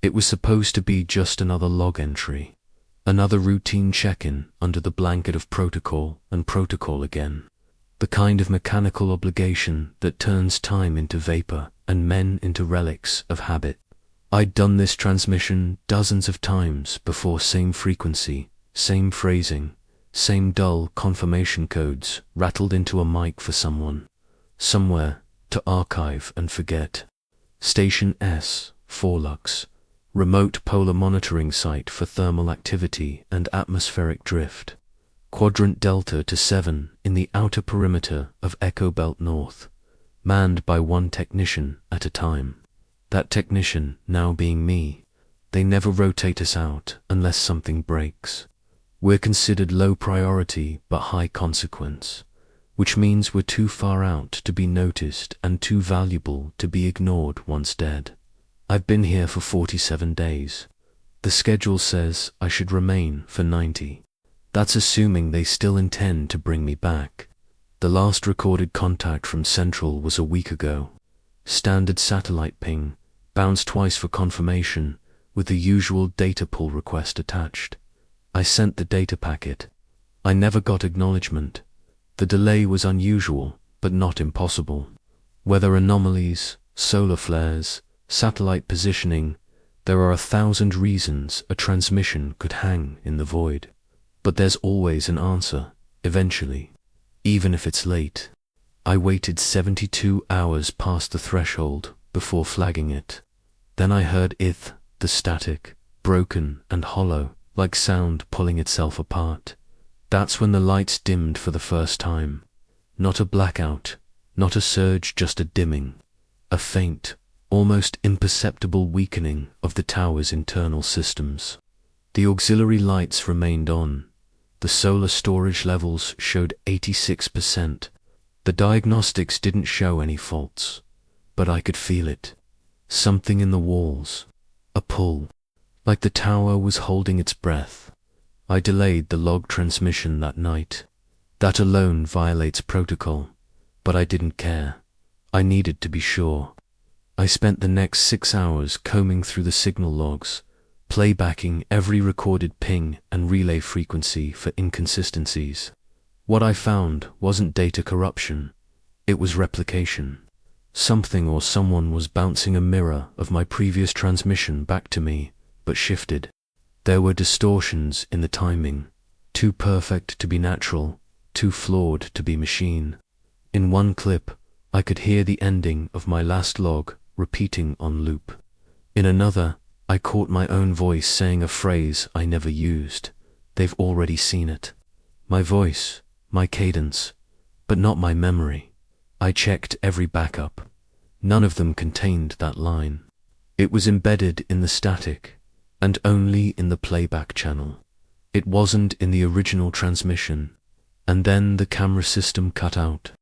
It was supposed to be just another log entry, another routine check-in under the blanket of protocol and protocol again. The kind of mechanical obligation that turns time into vapor and men into relics of habit. I'd done this transmission dozens of times before, same frequency, same phrasing, same dull confirmation codes rattled into a mic for someone, somewhere, to archive and forget. Station S, Forlux, remote polar monitoring site for thermal activity and atmospheric drift. Quadrant Delta to 7 in the outer perimeter of Echo Belt North, manned by one technician at a time. That technician now being me. They never rotate us out unless something breaks. We're considered low priority but high consequence, which means we're too far out to be noticed and too valuable to be ignored once dead. I've been here for 47 days. The schedule says I should remain for 90. That's assuming they still intend to bring me back. The last recorded contact from Central was a week ago. Standard satellite ping, bounced twice for confirmation, with the usual data pull request attached. I sent the data packet. I never got acknowledgement. The delay was unusual, but not impossible. Weather anomalies, solar flares, satellite positioning, there are 1,000 reasons a transmission could hang in the void. But there's always an answer, eventually, even if it's late. I waited 72 hours past the threshold before flagging it. Then I heard the static, broken and hollow, like sound pulling itself apart. That's when the lights dimmed for the first time. Not a blackout, not a surge, just a dimming. A faint, almost imperceptible weakening of the tower's internal systems. The auxiliary lights remained on. The solar storage levels showed 86%. The diagnostics didn't show any faults, but I could feel it. Something in the walls. A pull. Like the tower was holding its breath. I delayed the log transmission that night. That alone violates protocol, but I didn't care. I needed to be sure. I spent the next 6 hours combing through the signal logs, playbacking every recorded ping and relay frequency for inconsistencies. What I found wasn't data corruption, it was replication. Something or someone was bouncing a mirror of my previous transmission back to me, but shifted. There were distortions in the timing, too perfect to be natural, too flawed to be machine. In one clip, I could hear the ending of my last log repeating on loop. In another, I caught my own voice saying a phrase I never used. They've already seen it. My voice, my cadence, but not my memory. I checked every backup. None of them contained that line. It was embedded in the static, and only in the playback channel. It wasn't in the original transmission. And then the camera system cut out.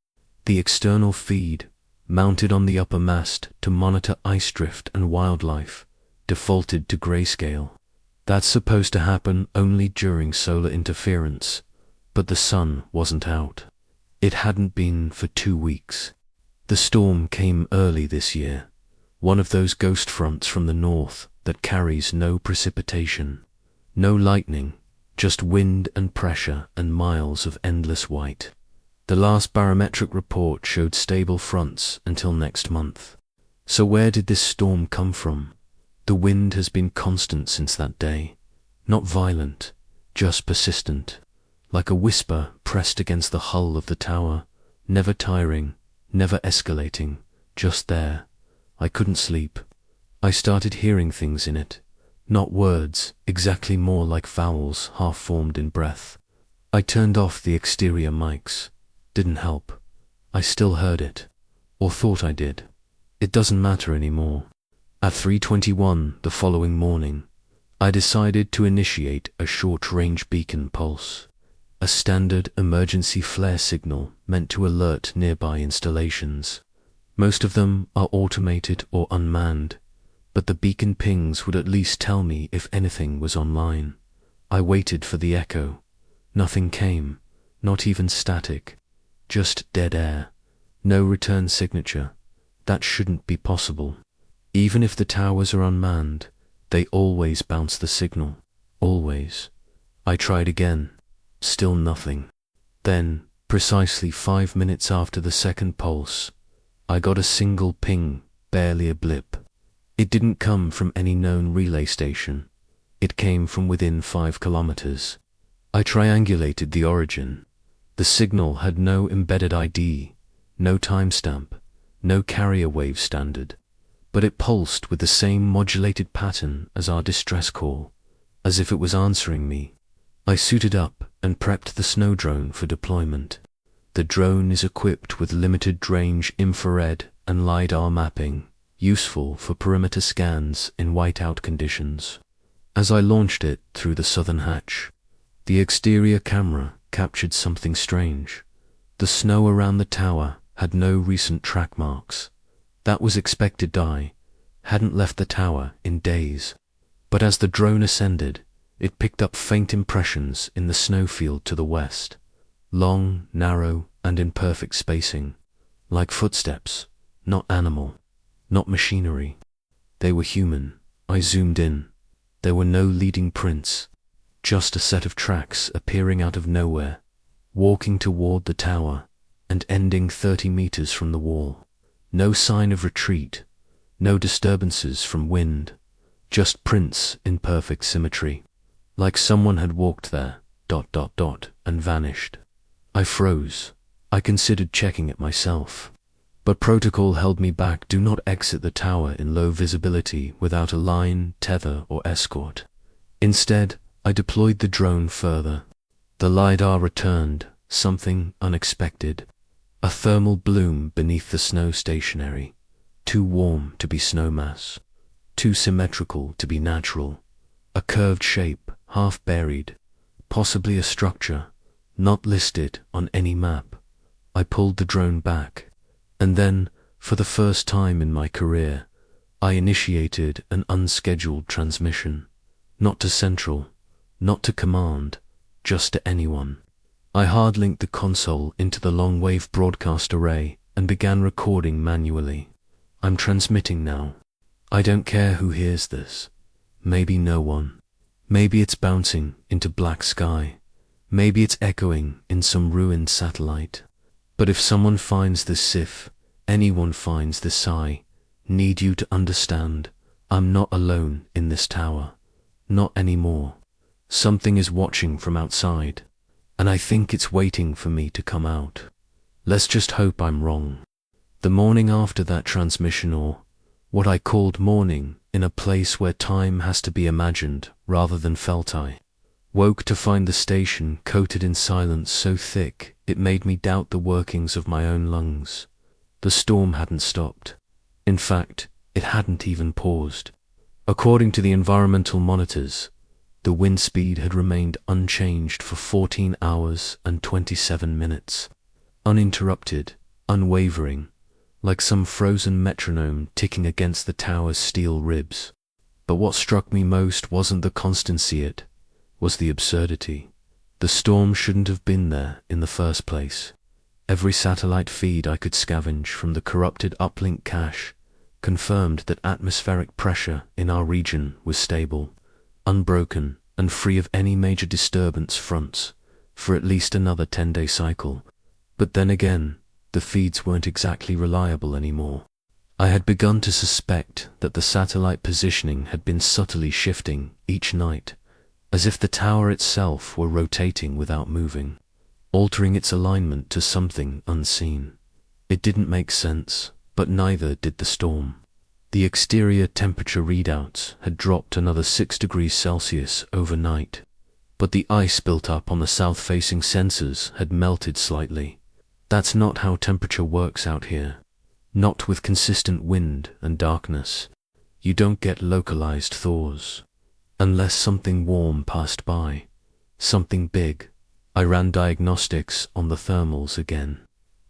The external feed, mounted on the upper mast to monitor ice drift and wildlife, defaulted to grayscale. That's supposed to happen only during solar interference, but the sun wasn't out. It hadn't been for 2 weeks. The storm came early this year, one of those ghost fronts from the north that carries no precipitation, no lightning, just wind and pressure and miles of endless white. The last barometric report showed stable fronts until next month. So where did this storm come from? The wind has been constant since that day. Not violent, just persistent. Like a whisper pressed against the hull of the tower, never tiring, never escalating, just there. I couldn't sleep. I started hearing things in it. Not words, exactly more like vowels half-formed in breath. I turned off the exterior mics. Didn't help. I still heard it. Or thought I did. It doesn't matter anymore. At 3:21 the following morning, I decided to initiate a short-range beacon pulse. A standard emergency flare signal meant to alert nearby installations. Most of them are automated or unmanned, but the beacon pings would at least tell me if anything was online. I waited for the echo. Nothing came, not even static, just dead air. No return signature. That shouldn't be possible. Even if the towers are unmanned, They always bounce the signal. Always. I tried again. Still nothing. Then, precisely 5 minutes after the second pulse, I got a single ping, barely a blip. It didn't come from any known relay station. It came from within 5 kilometers. I triangulated the origin. The signal had no embedded ID, no timestamp, no carrier wave standard, but it pulsed with the same modulated pattern as our distress call, as if it was answering me. I suited up and prepped the snow drone for deployment. The drone is equipped with limited range infrared and LiDAR mapping, useful for perimeter scans in whiteout conditions. As I launched it through the southern hatch, the exterior camera captured something strange. The snow around the tower had no recent track marks. That was expected. I hadn't left the tower in days. But as the drone ascended, it picked up faint impressions in the snowfield to the west. Long, narrow, and in perfect spacing. Like footsteps, not animal, not machinery. They were human. I zoomed in. There were no leading prints, just a set of tracks appearing out of nowhere, walking toward the tower and ending 30 meters from the wall. No sign of retreat, no disturbances from wind, just prints in perfect symmetry, like someone had walked there, and vanished. I froze. I considered checking it myself, but protocol held me back. Do not exit the tower in low visibility without a line, tether, or escort. Instead, I deployed the drone further. The LiDAR returned something unexpected. A thermal bloom beneath the snow stationary, too warm to be snow mass, too symmetrical to be natural. A curved shape, half buried, possibly a structure, not listed on any map. I pulled the drone back, and then, for the first time in my career, I initiated an unscheduled transmission. Not to Central, not to Command, just to anyone. I hard-linked the console into the long-wave broadcast array and began recording manually. I'm transmitting now. I don't care who hears this. Maybe no one. Maybe it's bouncing into black sky. Maybe it's echoing in some ruined satellite. But if someone finds this, if anyone finds this, I need you to understand, I'm not alone in this tower. Not anymore. Something is watching from outside, and I think it's waiting for me to come out. Let's just hope I'm wrong. The morning after that transmission, or what I called morning, in a place where time has to be imagined rather than felt, I woke to find the station coated in silence so thick it made me doubt the workings of my own lungs. The storm hadn't stopped. In fact, it hadn't even paused. According to the environmental monitors, the wind speed had remained unchanged for 14 hours and 27 minutes. Uninterrupted, unwavering, like some frozen metronome ticking against the tower's steel ribs. But what struck me most wasn't the constancy, it was the absurdity. The storm shouldn't have been there in the first place. Every satellite feed I could scavenge from the corrupted uplink cache confirmed that atmospheric pressure in our region was stable, unbroken, and free of any major disturbance fronts for at least another 10-day cycle. But then again, the feeds weren't exactly reliable anymore. I had begun to suspect that the satellite positioning had been subtly shifting each night, as if the tower itself were rotating without moving, altering its alignment to something unseen. It didn't make sense, but neither did the storm. The exterior temperature readouts had dropped another 6 degrees Celsius overnight, but the ice built up on the south-facing sensors had melted slightly. That's not how temperature works out here. Not with consistent wind and darkness. You don't get localized thaws. Unless something warm passed by. Something big. I ran diagnostics on the thermals again.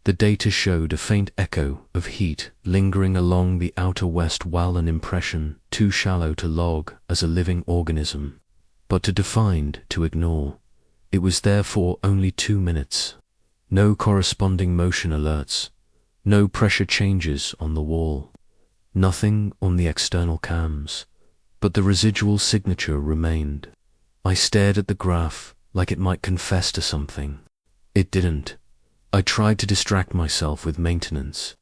The data showed a faint echo of heat lingering along the outer west wall, an impression too shallow to log as a living organism, but too defined to ignore. It was there for only 2 minutes. No corresponding motion alerts, no pressure changes on the wall, nothing on the external cams, but the residual signature remained. I stared at the graph like it might confess to something. It didn't. I tried to distract myself with maintenance,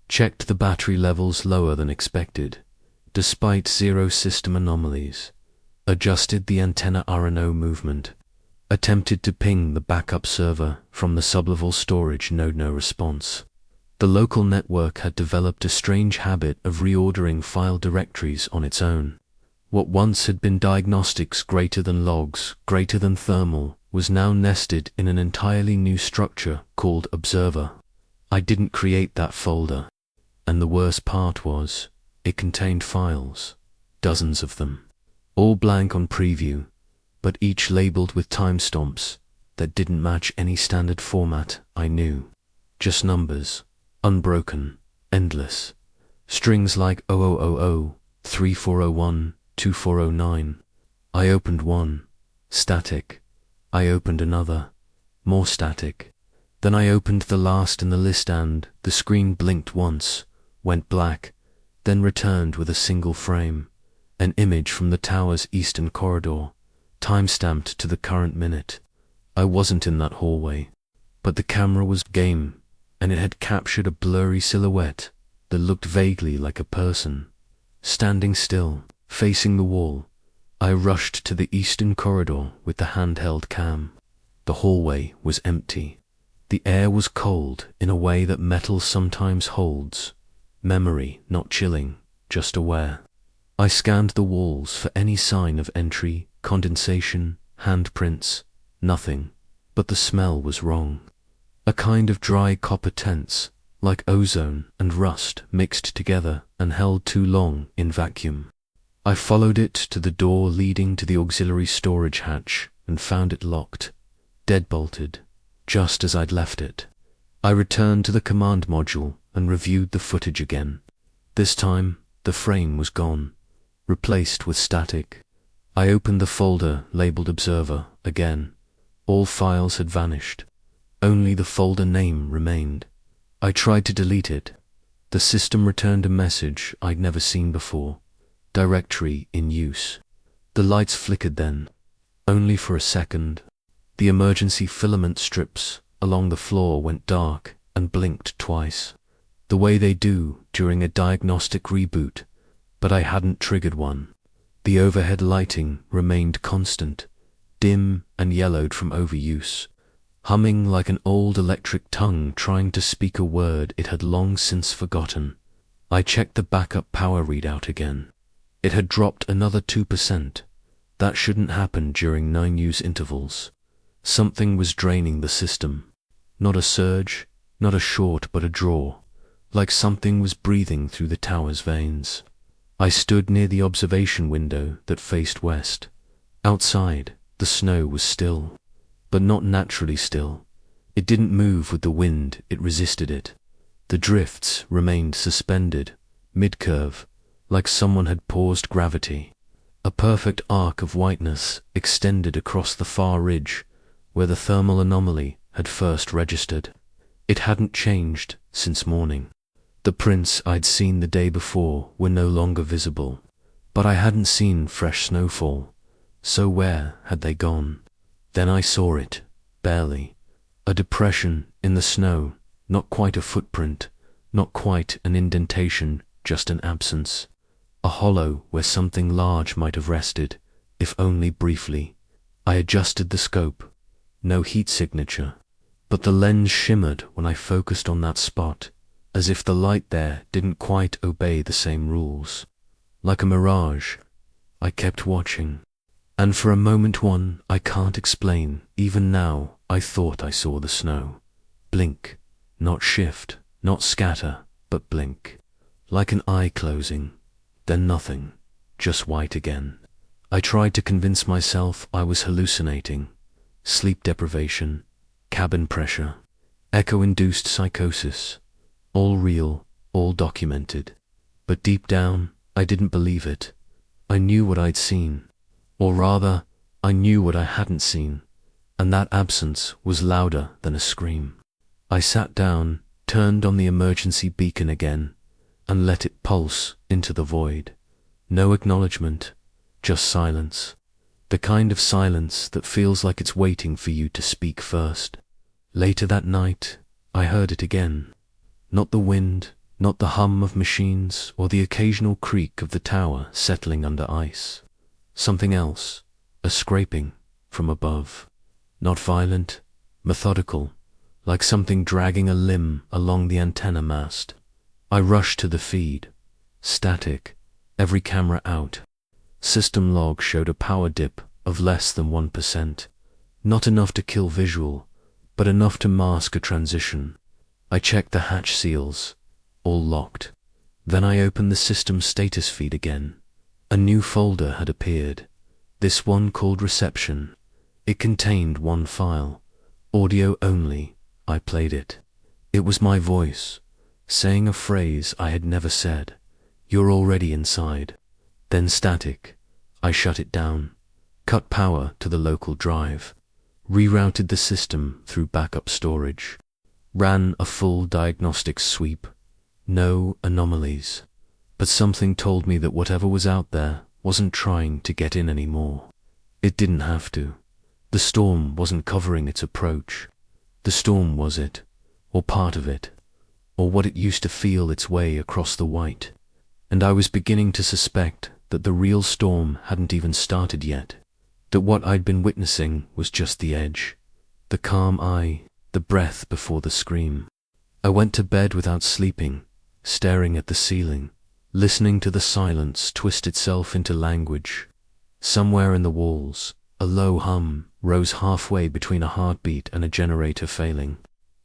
checked the battery levels lower than expected, despite zero system anomalies, adjusted the antenna RNO movement, attempted to ping the backup server from the sublevel storage node. No response. The local network had developed a strange habit of reordering file directories on its own. What once had been diagnostics greater than logs, greater than thermal, was now nested in an entirely new structure called Observer. I didn't create that folder, and the worst part was, it contained files, dozens of them, all blank on preview, but each labeled with timestamps that didn't match any standard format I knew. Just numbers, unbroken, endless. Strings like 0000, 3401, 2409. I opened one, static. I opened another, more static. Then I opened the last in the list and the screen blinked once, went black, then returned with a single frame, an image from the tower's eastern corridor, time-stamped to the current minute. I wasn't in that hallway, but the camera was game, and it had captured a blurry silhouette that looked vaguely like a person. Standing still, facing the wall, I rushed to the eastern corridor with the handheld cam. The hallway was empty. The air was cold in a way that metal sometimes holds. Memory, not chilling, just aware. I scanned the walls for any sign of entry, condensation, handprints, nothing. But the smell was wrong. A kind of dry copper tense, like ozone and rust mixed together and held too long in vacuum. I followed it to the door leading to the auxiliary storage hatch and found it locked, deadbolted, just as I'd left it. I returned to the command module and reviewed the footage again. This time, the frame was gone, replaced with static. I opened the folder labeled Observer again. All files had vanished. Only the folder name remained. I tried to delete it. The system returned a message I'd never seen before. Directory in use. The lights flickered then, only for a second. The emergency filament strips along the floor went dark and blinked twice, the way they do during a diagnostic reboot, but I hadn't triggered one. The overhead lighting remained constant, dim and yellowed from overuse, humming like an old electric tongue trying to speak a word it had long since forgotten. I checked the backup power readout again. It had dropped another 2%. That shouldn't happen during 9-use intervals. Something was draining the system. Not a surge, not a short but a draw, like something was breathing through the tower's veins. I stood near the observation window that faced west. Outside, the snow was still, but not naturally still. It didn't move with the wind, it resisted it. The drifts remained suspended, mid-curve, like someone had paused gravity. A perfect arc of whiteness extended across the far ridge where the thermal anomaly had first registered. It hadn't changed since morning. The prints I'd seen the day before were no longer visible, but I hadn't seen fresh snowfall, so where had they gone? Then I saw it, barely. A depression in the snow, not quite a footprint, not quite an indentation, just an absence. A hollow where something large might have rested, if only briefly. I adjusted the scope. No heat signature, but the lens shimmered when I focused on that spot, as if the light there didn't quite obey the same rules. Like a mirage, I kept watching, and for a moment one I can't explain, even now I thought I saw the snow. Blink, not shift, not scatter, but blink. Like an eye closing. Then nothing, just white again. I tried to convince myself I was hallucinating. Sleep deprivation, cabin pressure, echo-induced psychosis. All real, all documented. But deep down, I didn't believe it. I knew what I'd seen. Or rather, I knew what I hadn't seen. And that absence was louder than a scream. I sat down, turned on the emergency beacon again, and let it pulse into the void. No acknowledgement, just silence. The kind of silence that feels like it's waiting for you to speak first. Later that night, I heard it again. Not the wind, not the hum of machines, or the occasional creak of the tower settling under ice. Something else, a scraping from above. Not violent, methodical, like something dragging a limb along the antenna mast. I rushed to the feed. Static, every camera out. System log showed a power dip of less than 1%. Not enough to kill visual, but enough to mask a transition. I checked the hatch seals, all locked. Then I opened the system status feed again. A new folder had appeared, this one called Reception. It contained one file, audio only. I played it. It was my voice, saying a phrase I had never said. You're already inside. Then static. I shut it down, cut power to the local drive, rerouted the system through backup storage, ran a full diagnostics sweep. No anomalies. But something told me that whatever was out there wasn't trying to get in anymore. It didn't have to. The storm wasn't covering its approach. The storm was it, or part of it, or what it used to feel its way across the white. And I was beginning to suspect that the real storm hadn't even started yet, that what I'd been witnessing was just the edge, the calm eye, the breath before the scream. I went to bed without sleeping, staring at the ceiling, listening to the silence twist itself into language. Somewhere in the walls, a low hum rose halfway between a heartbeat and a generator failing.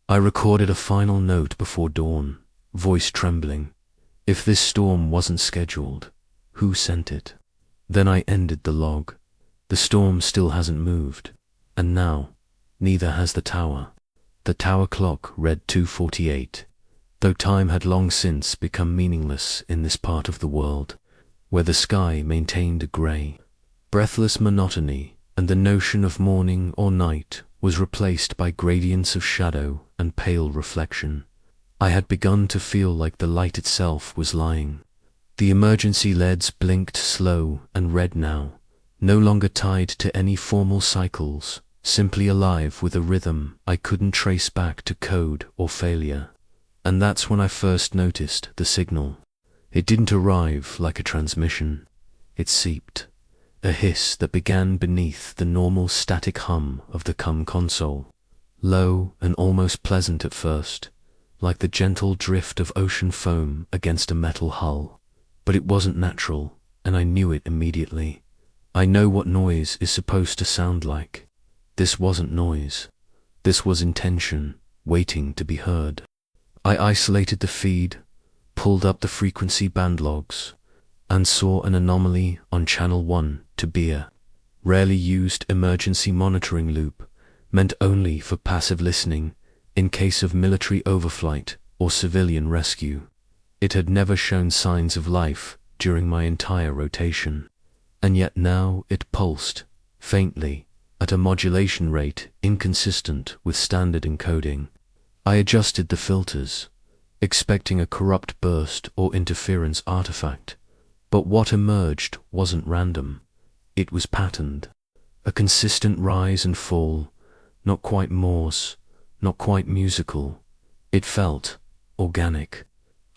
I recorded a final note before dawn, voice trembling. If this storm wasn't scheduled, who sent it? Then I ended the log. The storm still hasn't moved, and now, neither has the tower. The tower clock read 2:48, though time had long since become meaningless in this part of the world, where the sky maintained a grey, breathless monotony, and the notion of morning or night was replaced by gradients of shadow and pale reflection. I had begun to feel like the light itself was lying. The emergency LEDs blinked slow and red now, no longer tied to any formal cycles, simply alive with a rhythm I couldn't trace back to code or failure. And that's when I first noticed the signal. It didn't arrive like a transmission. It seeped, a hiss that began beneath the normal static hum of the COM console, low and almost pleasant at first, like the gentle drift of ocean foam against a metal hull. But it wasn't natural, and I knew it immediately. I know what noise is supposed to sound like. This wasn't noise. This was intention, waiting to be heard. I isolated the feed, pulled up the frequency band logs, and saw an anomaly on channel 1 to BEER, rarely used emergency monitoring loop, meant only for passive listening in case of military overflight or civilian rescue. It had never shown signs of life during my entire rotation, and yet now it pulsed, faintly, at a modulation rate inconsistent with standard encoding. I adjusted the filters, expecting a corrupt burst or interference artifact, but what emerged wasn't random. It was patterned, a consistent rise and fall, not quite Morse, not quite musical. It felt organic.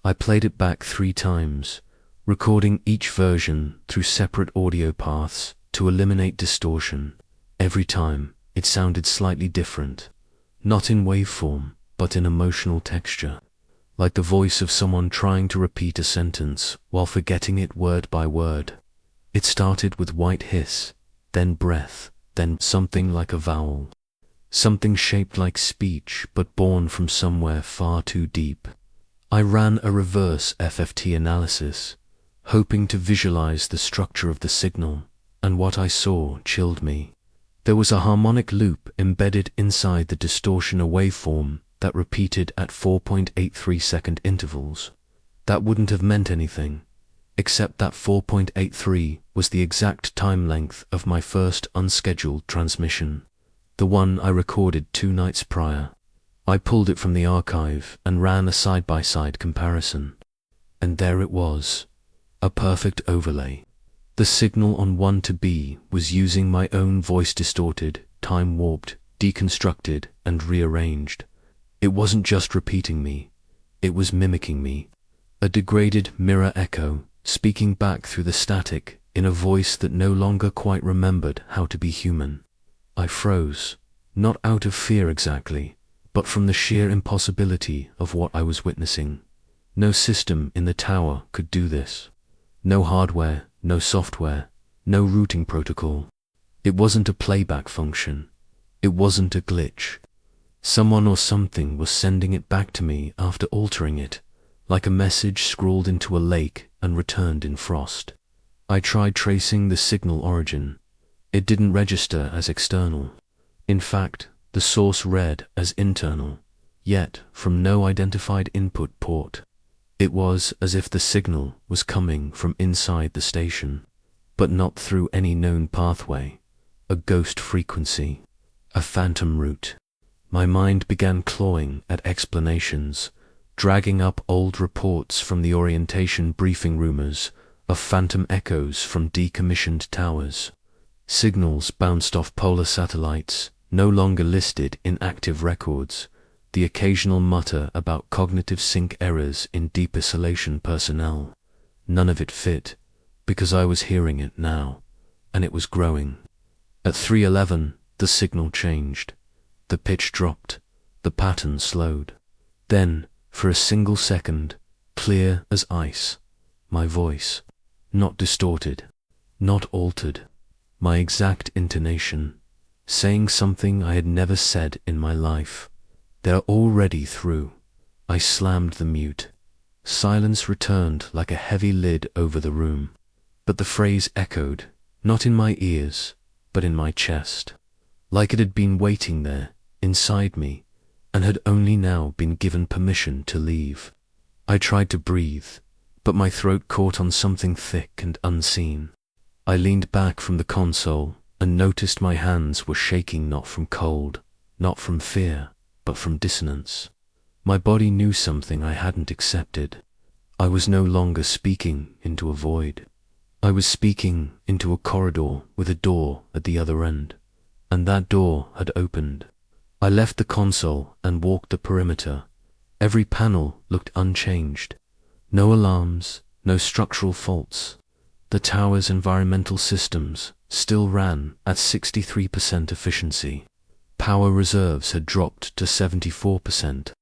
I played it back 3 times, recording each version through separate audio paths to eliminate distortion. Every time, it sounded slightly different, not in waveform, but in emotional texture, like the voice of someone trying to repeat a sentence while forgetting it word by word. It started with white hiss, then breath, then something like a vowel, something shaped like speech but born from somewhere far too deep. I ran a reverse FFT analysis, hoping to visualize the structure of the signal, and what I saw chilled me. There was a harmonic loop embedded inside the distortion waveform that repeated at 4.83 second intervals. That wouldn't have meant anything, except that 4.83 was the exact time length of my first unscheduled transmission, the one I recorded 2 nights prior. I pulled it from the archive and ran a side-by-side comparison. And there it was, a perfect overlay. The signal on 1 to B was using my own voice, distorted, time-warped, deconstructed, and rearranged. It wasn't just repeating me, it was mimicking me. A degraded mirror echo, speaking back through the static in a voice that no longer quite remembered how to be human. I froze, not out of fear exactly, but from the sheer impossibility of what I was witnessing. No system in the tower could do this. No hardware, no software, no routing protocol. It wasn't a playback function. It wasn't a glitch. Someone or something was sending it back to me after altering it, like a message scrawled into a lake and returned in frost. I tried tracing the signal origin. It didn't register as external. In fact, the source read as internal, yet from no identified input port. It was as if the signal was coming from inside the station, but not through any known pathway, a ghost frequency, a phantom route. My mind began clawing at explanations, dragging up old reports from the orientation briefing rumors of phantom echoes from decommissioned towers. Signals bounced off polar satellites, no longer listed in active records, the occasional mutter about cognitive sync errors in deep isolation personnel. None of it fit, because I was hearing it now, and it was growing. At 3:11, the signal changed. The pitch dropped, the pattern slowed. Then, for a single second, clear as ice, my voice, not distorted, not altered, my exact intonation, saying something I had never said in my life. They're already through. I slammed the mute. Silence returned like a heavy lid over the room. But the phrase echoed, not in my ears, but in my chest, like it had been waiting there, inside me, and had only now been given permission to leave. I tried to breathe, but my throat caught on something thick and unseen. I leaned back from the console and noticed my hands were shaking, not from cold, not from fear, but from dissonance. My body knew something I hadn't accepted. I was no longer speaking into a void. I was speaking into a corridor with a door at the other end, and that door had opened. I left the console and walked the perimeter. Every panel looked unchanged. No alarms, no structural faults. The tower's environmental systems still ran at 63% efficiency. Power reserves had dropped to 74%,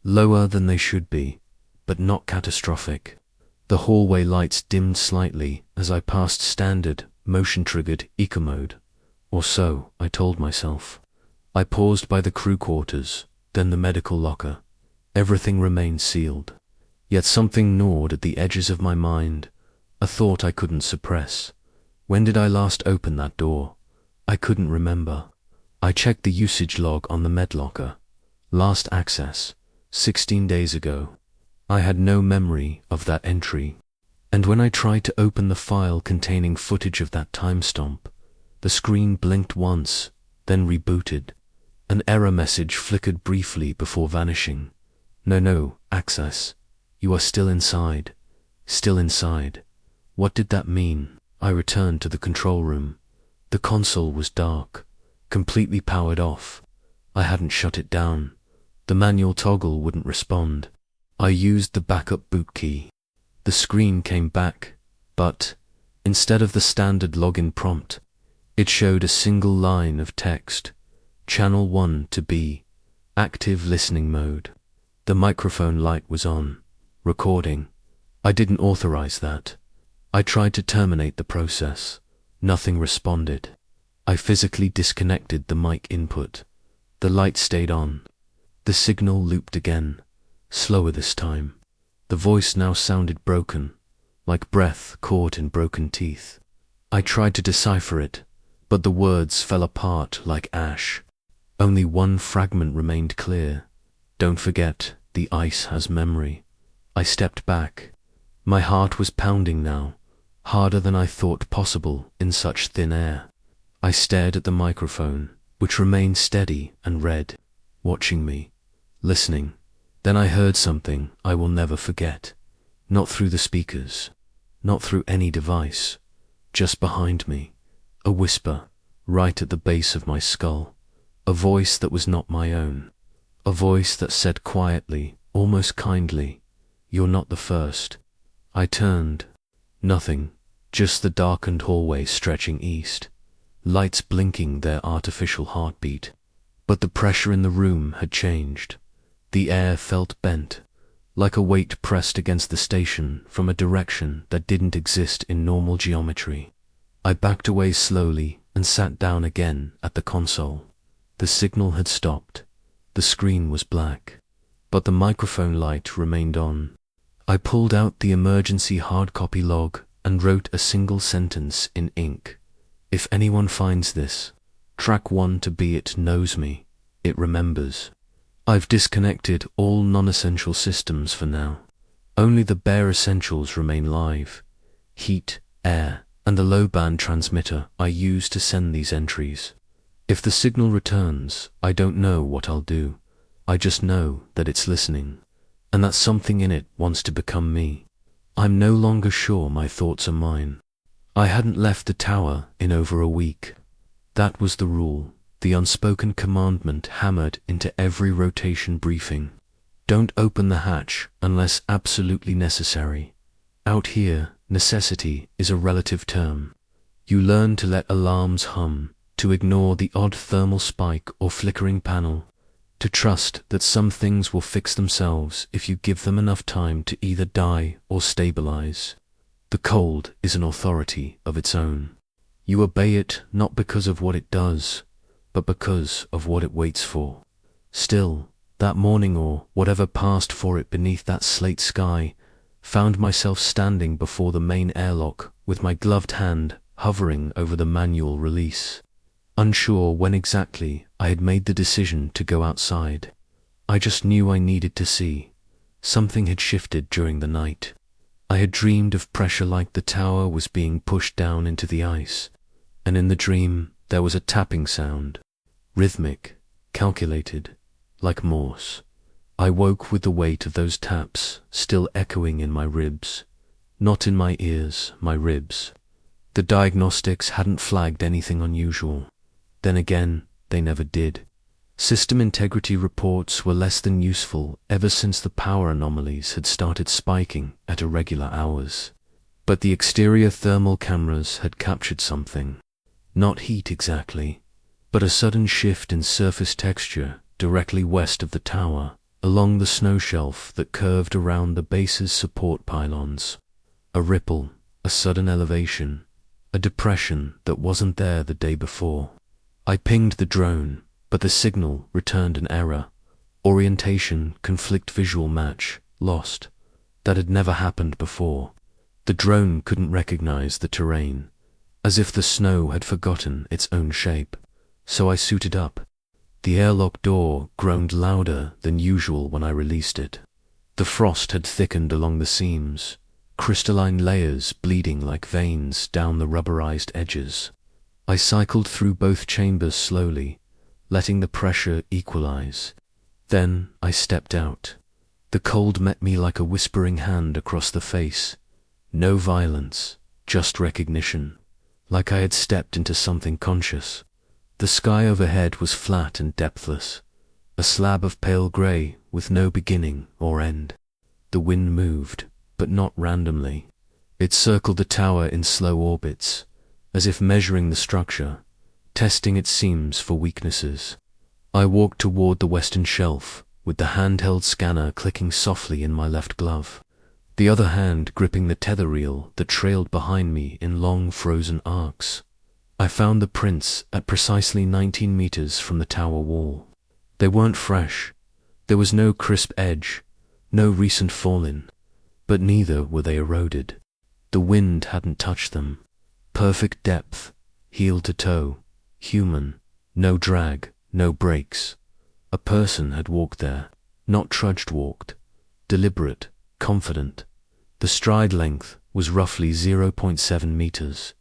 lower than they should be, but not catastrophic. The hallway lights dimmed slightly as I passed standard, motion-triggered eco mode, or so I told myself. I paused by the crew quarters, then the medical locker. Everything remained sealed, yet something gnawed at the edges of my mind, a thought I couldn't suppress. When did I last open that door? I couldn't remember. I checked the usage log on the med locker. Last access, 16 days ago. I had no memory of that entry. And when I tried to open the file containing footage of that time stomp, the screen blinked once, then rebooted. An error message flickered briefly before vanishing. No, access. You are still inside. Still inside. What did that mean? I returned to the control room. The console was dark, completely powered off. I hadn't shut it down. The manual toggle wouldn't respond. I used the backup boot key. The screen came back, but instead of the standard login prompt, it showed a single line of text. Channel 1 to B, active listening mode. The microphone light was on. Recording. I didn't authorize that. I tried to terminate the process. Nothing responded. I physically disconnected the mic input. The light stayed on. The signal looped again, slower this time. The voice now sounded broken, like breath caught in broken teeth. I tried to decipher it, but the words fell apart like ash. Only one fragment remained clear. Don't forget, the ice has memory. I stepped back. My heart was pounding now, harder than I thought possible in such thin air. I stared at the microphone, which remained steady and red, watching me, listening. Then I heard something I will never forget. Not through the speakers, not through any device, just behind me, a whisper, right at the base of my skull, a voice that was not my own, a voice that said quietly, almost kindly, "You're not the first." I turned. Nothing, just the darkened hallway stretching east, lights blinking their artificial heartbeat. But the pressure in the room had changed. The air felt bent, like a weight pressed against the station from a direction that didn't exist in normal geometry. I backed away slowly and sat down again at the console. The signal had stopped. The screen was black, but the microphone light remained on. I pulled out the emergency hard copy log and wrote a single sentence in ink. "If anyone finds this, track 1 to be it knows me. It remembers. I've disconnected all non-essential systems for now. Only the bare essentials remain live. Heat, air, and the low-band transmitter I use to send these entries. If the signal returns, I don't know what I'll do. I just know that it's listening, and that something in it wants to become me. I'm no longer sure my thoughts are mine." I hadn't left the tower in over a week. That was the rule, the unspoken commandment hammered into every rotation briefing. Don't open the hatch unless absolutely necessary. Out here, necessity is a relative term. You learn to let alarms hum, to ignore the odd thermal spike or flickering panel, to trust that some things will fix themselves if you give them enough time to either die or stabilize. The cold is an authority of its own. You obey it not because of what it does, but because of what it waits for. Still, that morning, or whatever passed for it beneath that slate sky, found myself standing before the main airlock with my gloved hand hovering over the manual release. Unsure when exactly I had made the decision to go outside. I just knew I needed to see. Something had shifted during the night. I had dreamed of pressure like the tower was being pushed down into the ice, and in the dream there was a tapping sound, rhythmic, calculated, like Morse. I woke with the weight of those taps still echoing in my ribs. Not in my ears, my ribs. The diagnostics hadn't flagged anything unusual. Then again, they never did. System integrity reports were less than useful ever since the power anomalies had started spiking at irregular hours. But the exterior thermal cameras had captured something. Not heat exactly, but a sudden shift in surface texture directly west of the tower, along the snow shelf that curved around the base's support pylons. A ripple, a sudden elevation, a depression that wasn't there the day before. I pinged the drone, but the signal returned an error. Orientation, conflict, visual match, lost. That had never happened before. The drone couldn't recognize the terrain, as if the snow had forgotten its own shape. So I suited up. The airlock door groaned louder than usual when I released it. The frost had thickened along the seams, crystalline layers bleeding like veins down the rubberized edges. I cycled through both chambers slowly, letting the pressure equalize. Then I stepped out. The cold met me like a whispering hand across the face. No violence, just recognition. Like I had stepped into something conscious. The sky overhead was flat and depthless, a slab of pale grey with no beginning or end. The wind moved, but not randomly. It circled the tower in slow orbits, as if measuring the structure, testing its seams for weaknesses. I walked toward the western shelf, with the handheld scanner clicking softly in my left glove, the other hand gripping the tether reel that trailed behind me in long frozen arcs. I found the prints at precisely 19 meters from the tower wall. They weren't fresh. There was no crisp edge, no recent fall-in, but neither were they eroded. The wind hadn't touched them. Perfect depth, heel to toe, human, no drag, no breaks. A person had walked there, not trudged walked, deliberate, confident. The stride length was roughly 0.7 meters,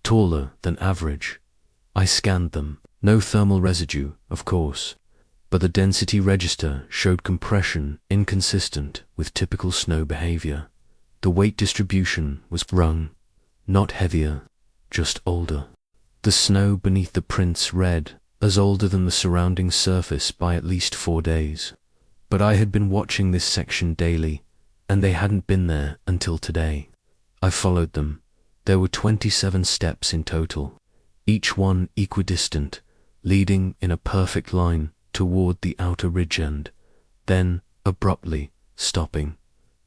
taller than average. I scanned them. No thermal residue, of course, but the density register showed compression inconsistent with typical snow behavior. The weight distribution was rung, not heavier, just older. The snow beneath the prints read as older than the surrounding surface by at least 4 days. But I had been watching this section daily, and they hadn't been there until today. I followed them. There were 27 steps in total, each one equidistant, leading in a perfect line toward the outer ridge end, then abruptly stopping.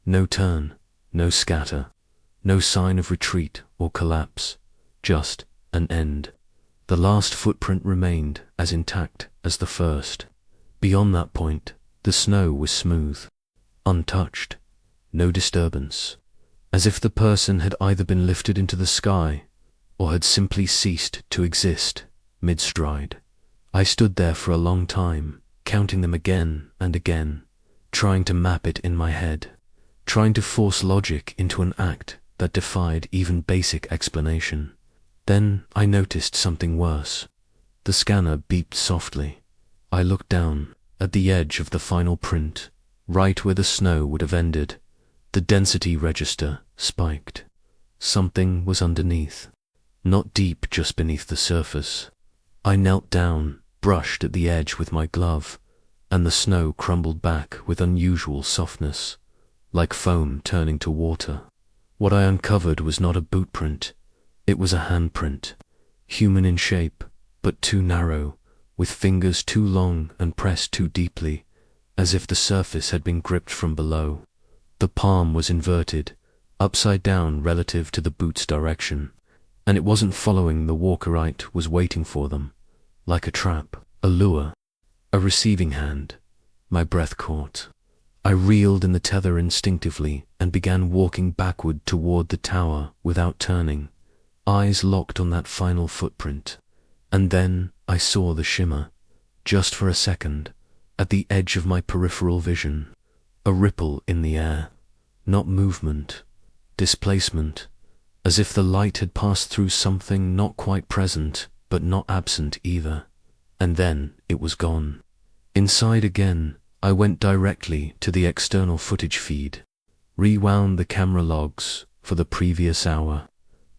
No turn, no scatter, no sign of retreat or collapse, just an end. The last footprint remained as intact as the first. Beyond that point, the snow was smooth, untouched, no disturbance, as if the person had either been lifted into the sky or had simply ceased to exist mid-stride. I stood there for a long time, counting them again and again, trying to map it in my head, trying to force logic into an act that defied even basic explanation. Then I noticed something worse. The scanner beeped softly. I looked down at the edge of the final print, right where the snow would have ended. The density register spiked. Something was underneath, not deep just beneath the surface. I knelt down, brushed at the edge with my glove, and the snow crumbled back with unusual softness, like foam turning to water. What I uncovered was not a boot print. It was a handprint, human in shape, but too narrow, with fingers too long and pressed too deeply, as if the surface had been gripped from below. The palm was inverted, upside down relative to the boot's direction, and it wasn't following the walker. It was waiting for them, like a trap, a lure, a receiving hand. My breath caught. I reeled in the tether instinctively and began walking backward toward the tower without turning, eyes locked on that final footprint. And then I saw the shimmer, just for a second, at the edge of my peripheral vision. A ripple in the air, not movement, displacement, as if the light had passed through something not quite present, but not absent either. And then it was gone. Inside again, I went directly to the external footage feed, rewound the camera logs for the previous hour.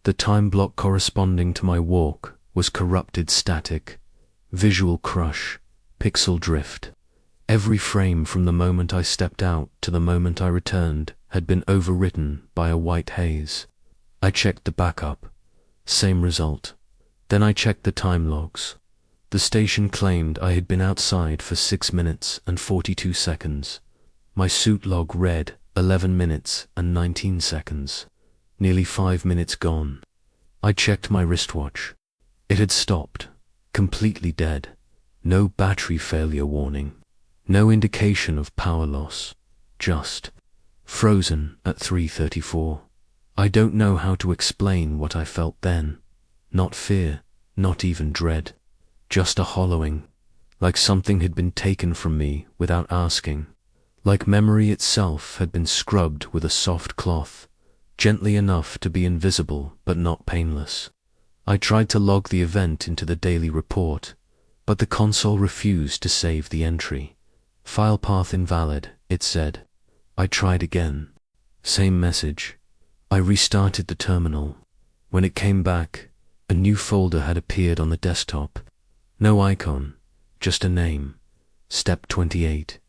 The time block corresponding to my walk was corrupted static, visual crush, pixel drift. Every frame from the moment I stepped out to the moment I returned had been overwritten by a white haze. I checked the backup. Same result. Then I checked the time logs. The station claimed I had been outside for 6 minutes and 42 seconds. My suit log read 11 minutes and 19 seconds. Nearly 5 minutes gone. I checked my wristwatch. It had stopped, completely dead. No battery failure warning. No indication of power loss. Just frozen at 3:34. I don't know how to explain what I felt then. Not fear, not even dread. Just a hollowing, like something had been taken from me without asking. Like memory itself had been scrubbed with a soft cloth, gently enough to be invisible but not painless. I tried to log the event into the daily report, but the console refused to save the entry. File path invalid, it said. I tried again. Same message. I restarted the terminal. When it came back, a new folder had appeared on the desktop. No icon, just a name. Step 28.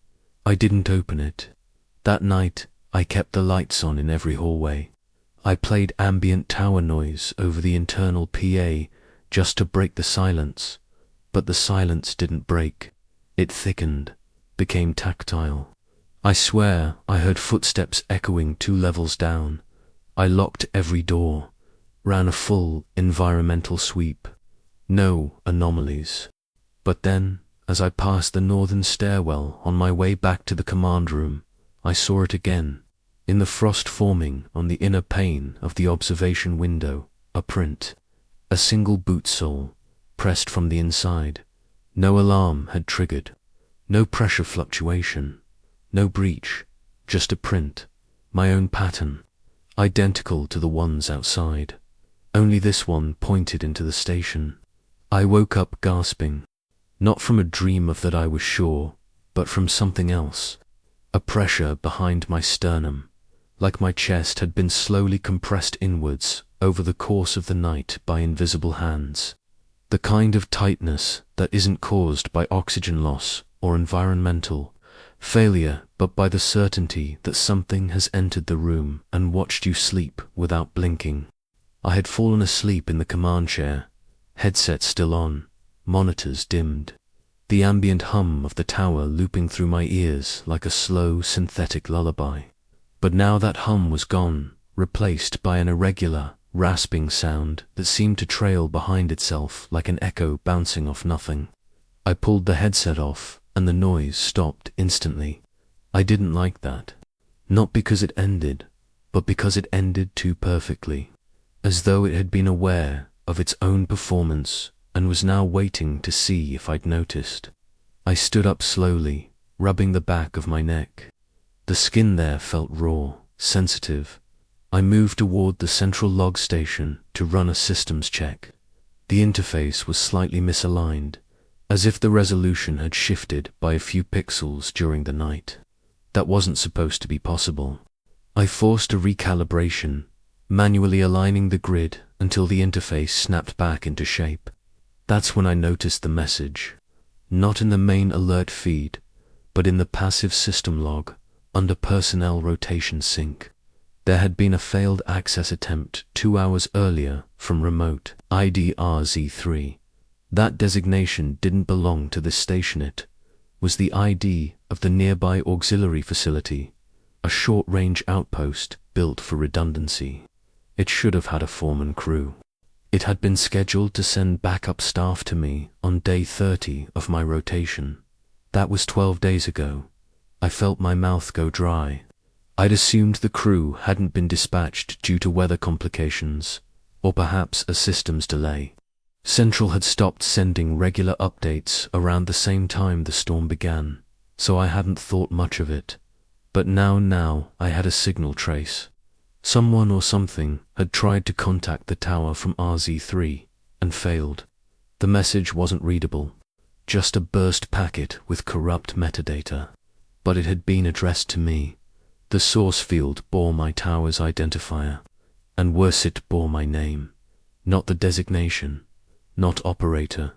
I didn't open it. That night, I kept the lights on in every hallway. I played ambient tower noise over the internal PA just to break the silence, but the silence didn't break. It thickened, became tactile. I swear I heard footsteps echoing 2 levels down. I locked every door, ran a full environmental sweep. No anomalies. But then, as I passed the northern stairwell on my way back to the command room, I saw it again. In the frost forming on the inner pane of the observation window, a print. A single boot sole, pressed from the inside. No alarm had triggered. No pressure fluctuation. No breach. Just a print. My own pattern. Identical to the ones outside. Only this one pointed into the station. I woke up gasping. Not from a dream of that I was sure, but from something else. A pressure behind my sternum, like my chest had been slowly compressed inwards over the course of the night by invisible hands. The kind of tightness that isn't caused by oxygen loss or environmental failure, but by the certainty that something has entered the room and watched you sleep without blinking. I had fallen asleep in the command chair, headset still on, monitors dimmed, the ambient hum of the tower looping through my ears like a slow synthetic lullaby. But now that hum was gone, replaced by an irregular, rasping sound that seemed to trail behind itself like an echo bouncing off nothing. I pulled the headset off, and the noise stopped instantly. I didn't like that. Not because it ended, but because it ended too perfectly, as though it had been aware of its own performance and was now waiting to see if I'd noticed. I stood up slowly, rubbing the back of my neck. The skin there felt raw, sensitive. I moved toward the central log station to run a systems check. The interface was slightly misaligned, as if the resolution had shifted by a few pixels during the night. That wasn't supposed to be possible. I forced a recalibration, manually aligning the grid until the interface snapped back into shape. That's when I noticed the message, not in the main alert feed, but in the passive system log under personnel rotation sync. There had been a failed access attempt 2 hours earlier from remote ID RZ3. That designation didn't belong to this station. It was the ID of the nearby auxiliary facility, a short-range outpost built for redundancy. It should have had a foreman crew. It had been scheduled to send backup staff to me on day 30 of my rotation. That was 12 days ago. I felt my mouth go dry. I'd assumed the crew hadn't been dispatched due to weather complications, or perhaps a systems delay. Central had stopped sending regular updates around the same time the storm began, so I hadn't thought much of it. But now I had a signal trace. Someone or something had tried to contact the tower from RZ3 and failed. The message wasn't readable, just a burst packet with corrupt metadata. But it had been addressed to me. The source field bore my tower's identifier, and worse, it bore my name. Not the designation, not operator.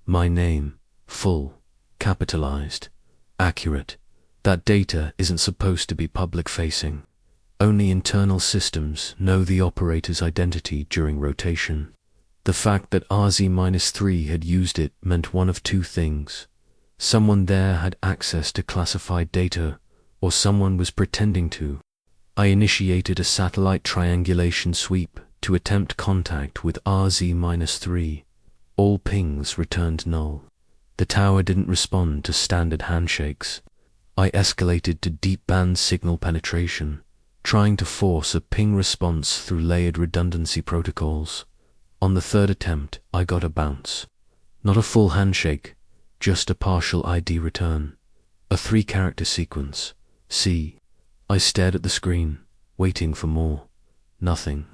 My name, full, capitalized, accurate. That data isn't supposed to be public-facing. Only internal systems know the operator's identity during rotation. The fact that RZ-3 had used it meant one of two things. Someone there had access to classified data, or someone was pretending to. I initiated a satellite triangulation sweep to attempt contact with RZ-3. All pings returned null. The tower didn't respond to standard handshakes. I escalated to deep band signal penetration, trying to force a ping response through layered redundancy protocols. On the third attempt, I got a bounce. Not a full handshake, just a partial ID return. A 3-character sequence. C. I stared at the screen, waiting for more. Nothing.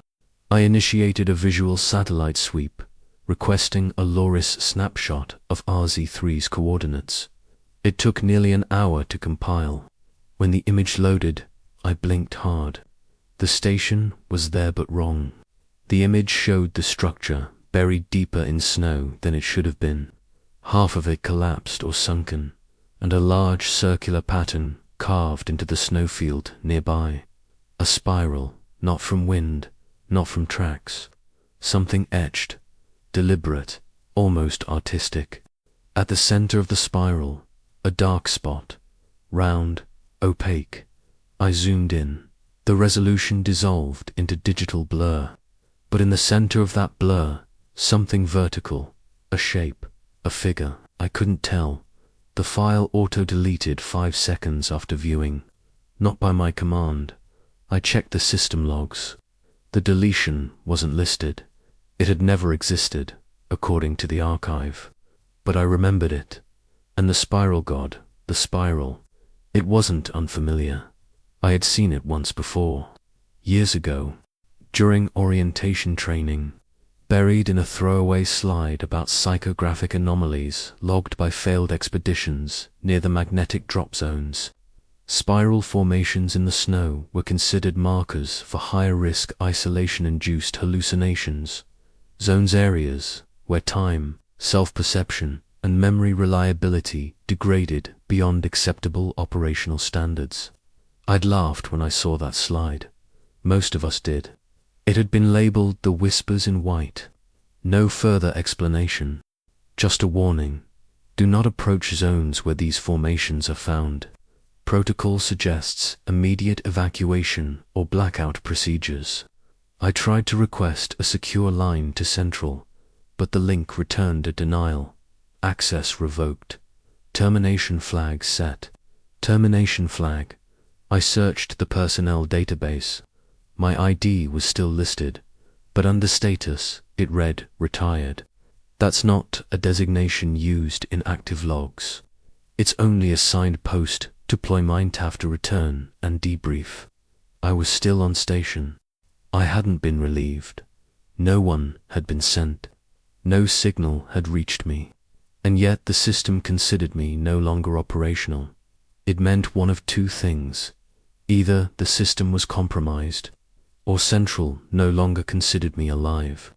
I initiated a visual satellite sweep, requesting a Loris snapshot of RZ-3's coordinates. It took nearly an hour to compile. When the image loaded, I blinked hard. The station was there but wrong. The image showed the structure buried deeper in snow than it should have been. Half of it collapsed or sunken, and a large circular pattern carved into the snowfield nearby. A spiral, not from wind, not from tracks. Something etched, deliberate, almost artistic. At the center of the spiral, a dark spot, round, opaque. I zoomed in. The resolution dissolved into digital blur. But in the center of that blur, something vertical, a shape, a figure. I couldn't tell. The file auto-deleted 5 seconds after viewing. Not by my command. I checked the system logs. The deletion wasn't listed. It had never existed, according to the archive. But I remembered it. And the spiral god, the spiral. It wasn't unfamiliar. I had seen it once before. Years ago. During orientation training. Buried in a throwaway slide about psychographic anomalies logged by failed expeditions near the magnetic drop zones. Spiral formations in the snow were considered markers for higher-risk isolation-induced hallucinations, zones areas where time, self-perception, and memory reliability degraded beyond acceptable operational standards. I'd laughed when I saw that slide. Most of us did. It had been labeled the Whispers in White. No further explanation. Just a warning. Do not approach zones where these formations are found. Protocol suggests immediate evacuation or blackout procedures. I tried to request a secure line to Central, but the link returned a denial. Access revoked. Termination flag set. Termination flag. I searched the personnel database. My ID was still listed, but under status it read retired. That's not a designation used in active logs. It's only a signed post to might have to return and debrief. I was still on station. I hadn't been relieved. No one had been sent. No signal had reached me. And yet the system considered me no longer operational. It meant one of two things. Either the system was compromised, or Central no longer considered me alive.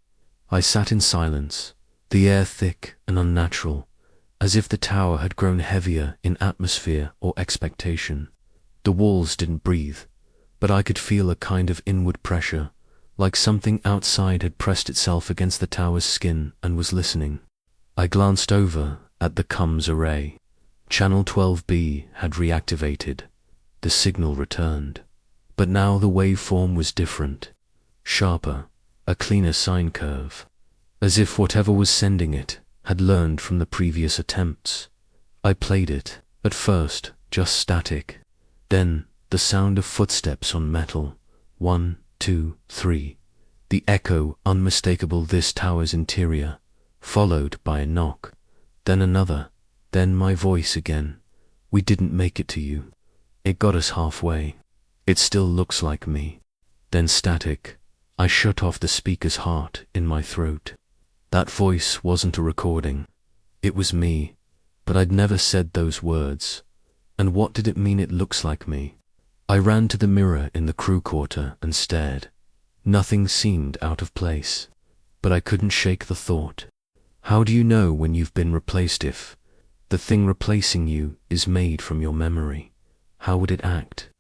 I sat in silence, the air thick and unnatural, as if the tower had grown heavier in atmosphere or expectation. The walls didn't breathe, but I could feel a kind of inward pressure, like something outside had pressed itself against the tower's skin and was listening. I glanced over at the comms array. Channel 12B had reactivated. The signal returned. But now the waveform was different. Sharper, a cleaner sine curve. As if whatever was sending it had learned from the previous attempts. I played it, at first just static. Then the sound of footsteps on metal. 1, 2, 3. The echo unmistakable this tower's interior, followed by a knock. Then another. Then my voice again. We didn't make it to you. It got us halfway. It still looks like me. Then static. I shut off the speaker's heart in my throat. That voice wasn't a recording. It was me, but I'd never said those words. And what did it mean it looks like me? I ran to the mirror in the crew quarter and stared. Nothing seemed out of place, but I couldn't shake the thought. How do you know when you've been replaced if the thing replacing you is made from your memory? How would it act?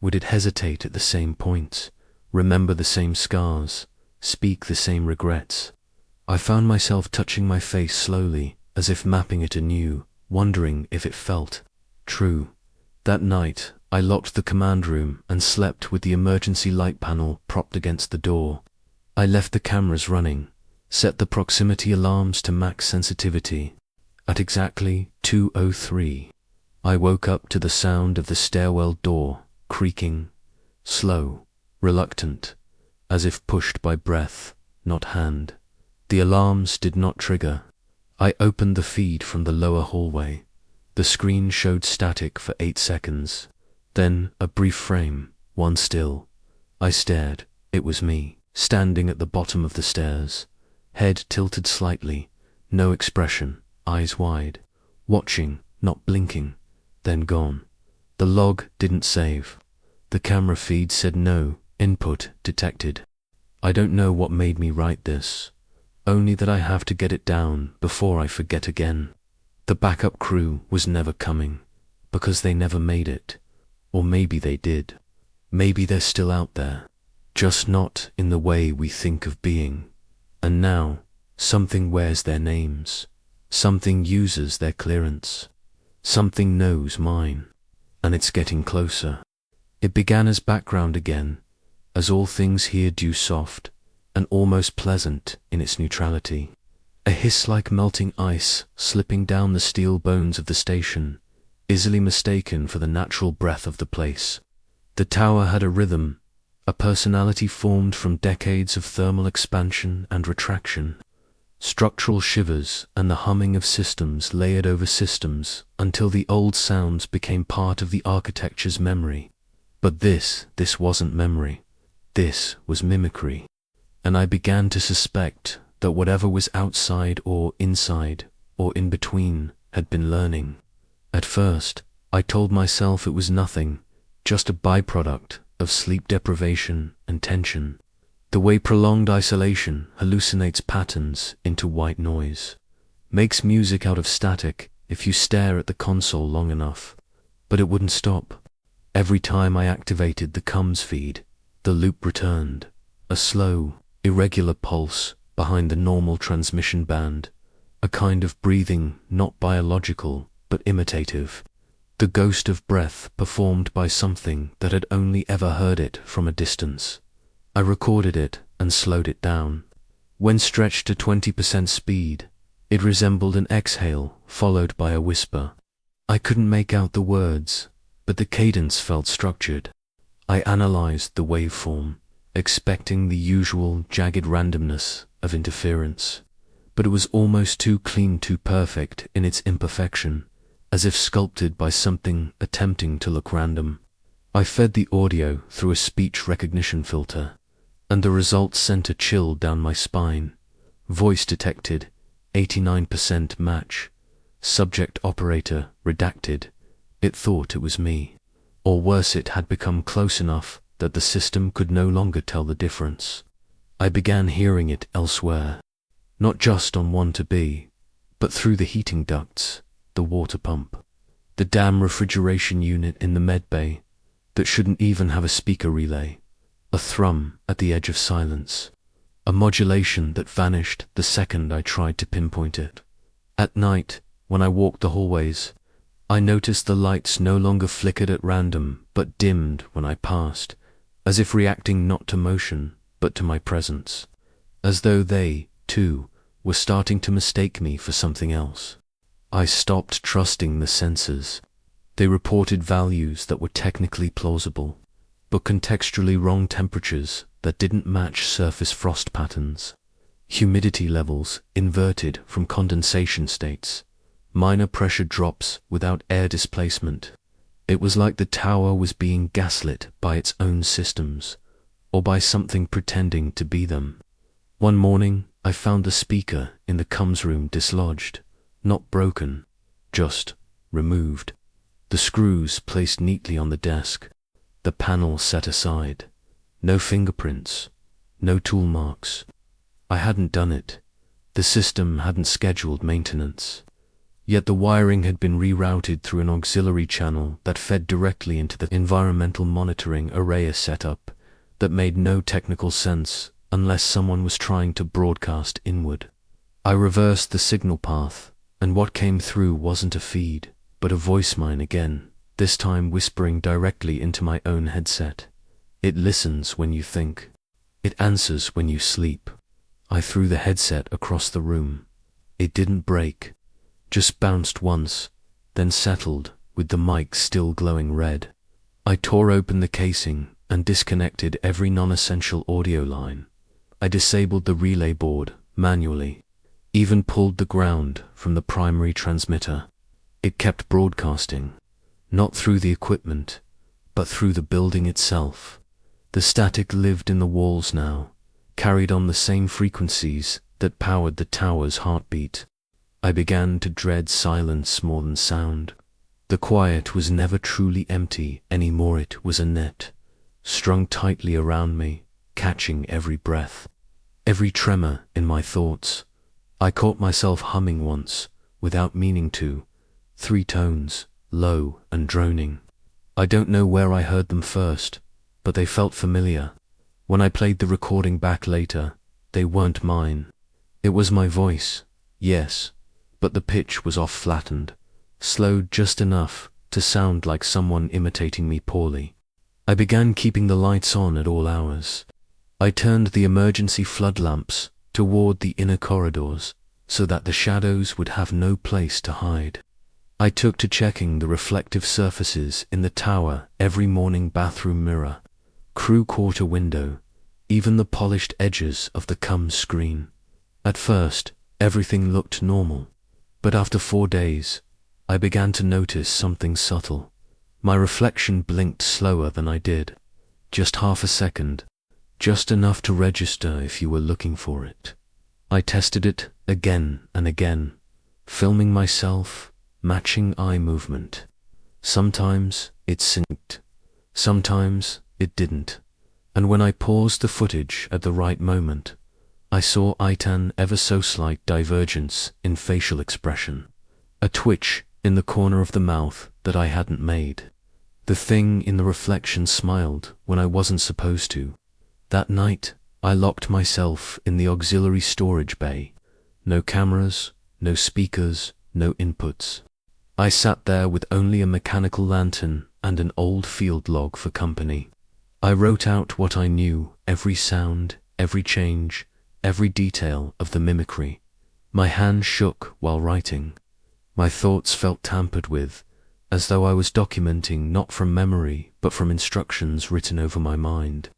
Would it hesitate at the same points, remember the same scars, speak the same regrets? I found myself touching my face slowly, as if mapping it anew, wondering if it felt true. That night, I locked the command room and slept with the emergency light panel propped against the door. I left the cameras running, set the proximity alarms to max sensitivity. At exactly 2:03, I woke up to the sound of the stairwell door creaking, slow, reluctant, as if pushed by breath, not hand. The alarms did not trigger. I opened the feed from the lower hallway. The screen showed static for 8 seconds. Then a brief frame, one still. I stared. It was me, standing at the bottom of the stairs, head tilted slightly, no expression, eyes wide, watching, not blinking, then gone. The log didn't save. The camera feed said no, input detected. I don't know what made me write this, only that I have to get it down before I forget again. The backup crew was never coming, because they never made it. Or maybe they did. Maybe they're still out there, just not in the way we think of being. And now, something wears their names. Something uses their clearance. Something knows mine. And it's getting closer. It began as background again, as all things here do soft, and almost pleasant in its neutrality. A hiss like melting ice slipping down the steel bones of the station, easily mistaken for the natural breath of the place. The tower had a rhythm, a personality formed from decades of thermal expansion and retraction. Structural shivers and the humming of systems layered over systems until the old sounds became part of the architecture's memory. But this wasn't memory. This was mimicry. And I began to suspect that whatever was outside or inside or in between had been learning. At first, I told myself it was nothing, just a byproduct of sleep deprivation and tension. The way prolonged isolation hallucinates patterns into white noise, makes music out of static if you stare at the console long enough. But it wouldn't stop. Every time I activated the comms feed, the loop returned, a slow, irregular pulse behind the normal transmission band, a kind of breathing not biological but imitative, the ghost of breath performed by something that had only ever heard it from a distance. I recorded it and slowed it down. When stretched to 20% speed, it resembled an exhale followed by a whisper. I couldn't make out the words, but the cadence felt structured. I analyzed the waveform, expecting the usual jagged randomness of interference, but it was almost too clean, too perfect in its imperfection, as if sculpted by something attempting to look random. I fed the audio through a speech recognition filter, and the results sent a chill down my spine. Voice detected, 89% match. Subject operator redacted. It thought it was me. Or worse, it had become close enough that the system could no longer tell the difference. I began hearing it elsewhere, not just on 1-B, but through the heating ducts, the water pump, the damn refrigeration unit in the medbay that shouldn't even have a speaker relay, a thrum at the edge of silence, a modulation that vanished the second I tried to pinpoint it. At night, when I walked the hallways, I noticed the lights no longer flickered at random but dimmed when I passed, as if reacting not to motion but to my presence, as though they, too, were starting to mistake me for something else. I stopped trusting the sensors. They reported values that were technically plausible, but contextually wrong, temperatures that didn't match surface frost patterns, humidity levels inverted from condensation states, minor pressure drops without air displacement. It was like the tower was being gaslit by its own systems, or by something pretending to be them. One morning, I found the speaker in the comms room dislodged, not broken, just removed. The screws placed neatly on the desk, the panel set aside. No fingerprints, no tool marks. I hadn't done it. The system hadn't scheduled maintenance. Yet the wiring had been rerouted through an auxiliary channel that fed directly into the environmental monitoring array setup that made no technical sense unless someone was trying to broadcast inward. I reversed the signal path, and what came through wasn't a feed, but a voice mine again, this time whispering directly into my own headset. It listens when you think. It answers when you sleep. I threw the headset across the room. It didn't break, just bounced once, then settled with the mic still glowing red. I tore open the casing and disconnected every non-essential audio line. I disabled the relay board manually, even pulled the ground from the primary transmitter. It kept broadcasting, not through the equipment, but through the building itself. The static lived in the walls now, carried on the same frequencies that powered the tower's heartbeat. I began to dread silence more than sound. The quiet was never truly empty anymore. It was a net, strung tightly around me, catching every breath, every tremor in my thoughts. I caught myself humming once, without meaning to, 3 tones, low and droning. I don't know where I heard them first, but they felt familiar. When I played the recording back later, they weren't mine. It was my voice, yes, but the pitch was off-flattened, slowed just enough to sound like someone imitating me poorly. I began keeping the lights on at all hours. I turned the emergency flood lamps toward the inner corridors so that the shadows would have no place to hide. I took to checking the reflective surfaces in the tower every morning: bathroom mirror, crew quarter window, even the polished edges of the comms screen. At first, everything looked normal, but after 4 days, I began to notice something subtle. My reflection blinked slower than I did, just half a second, just enough to register if you were looking for it. I tested it again and again, filming myself, matching eye movement. Sometimes it synced, sometimes it didn't, and when I paused the footage at the right moment, I saw Aitan ever so slight divergence in facial expression, a twitch in the corner of the mouth that I hadn't made. The thing in the reflection smiled when I wasn't supposed to. That night, I locked myself in the auxiliary storage bay. No cameras, no speakers, no inputs. I sat there with only a mechanical lantern and an old field log for company. I wrote out what I knew, every sound, every change, every detail of the mimicry. My hand shook while writing. My thoughts felt tampered with, as though I was documenting not from memory but from instructions written over my mind.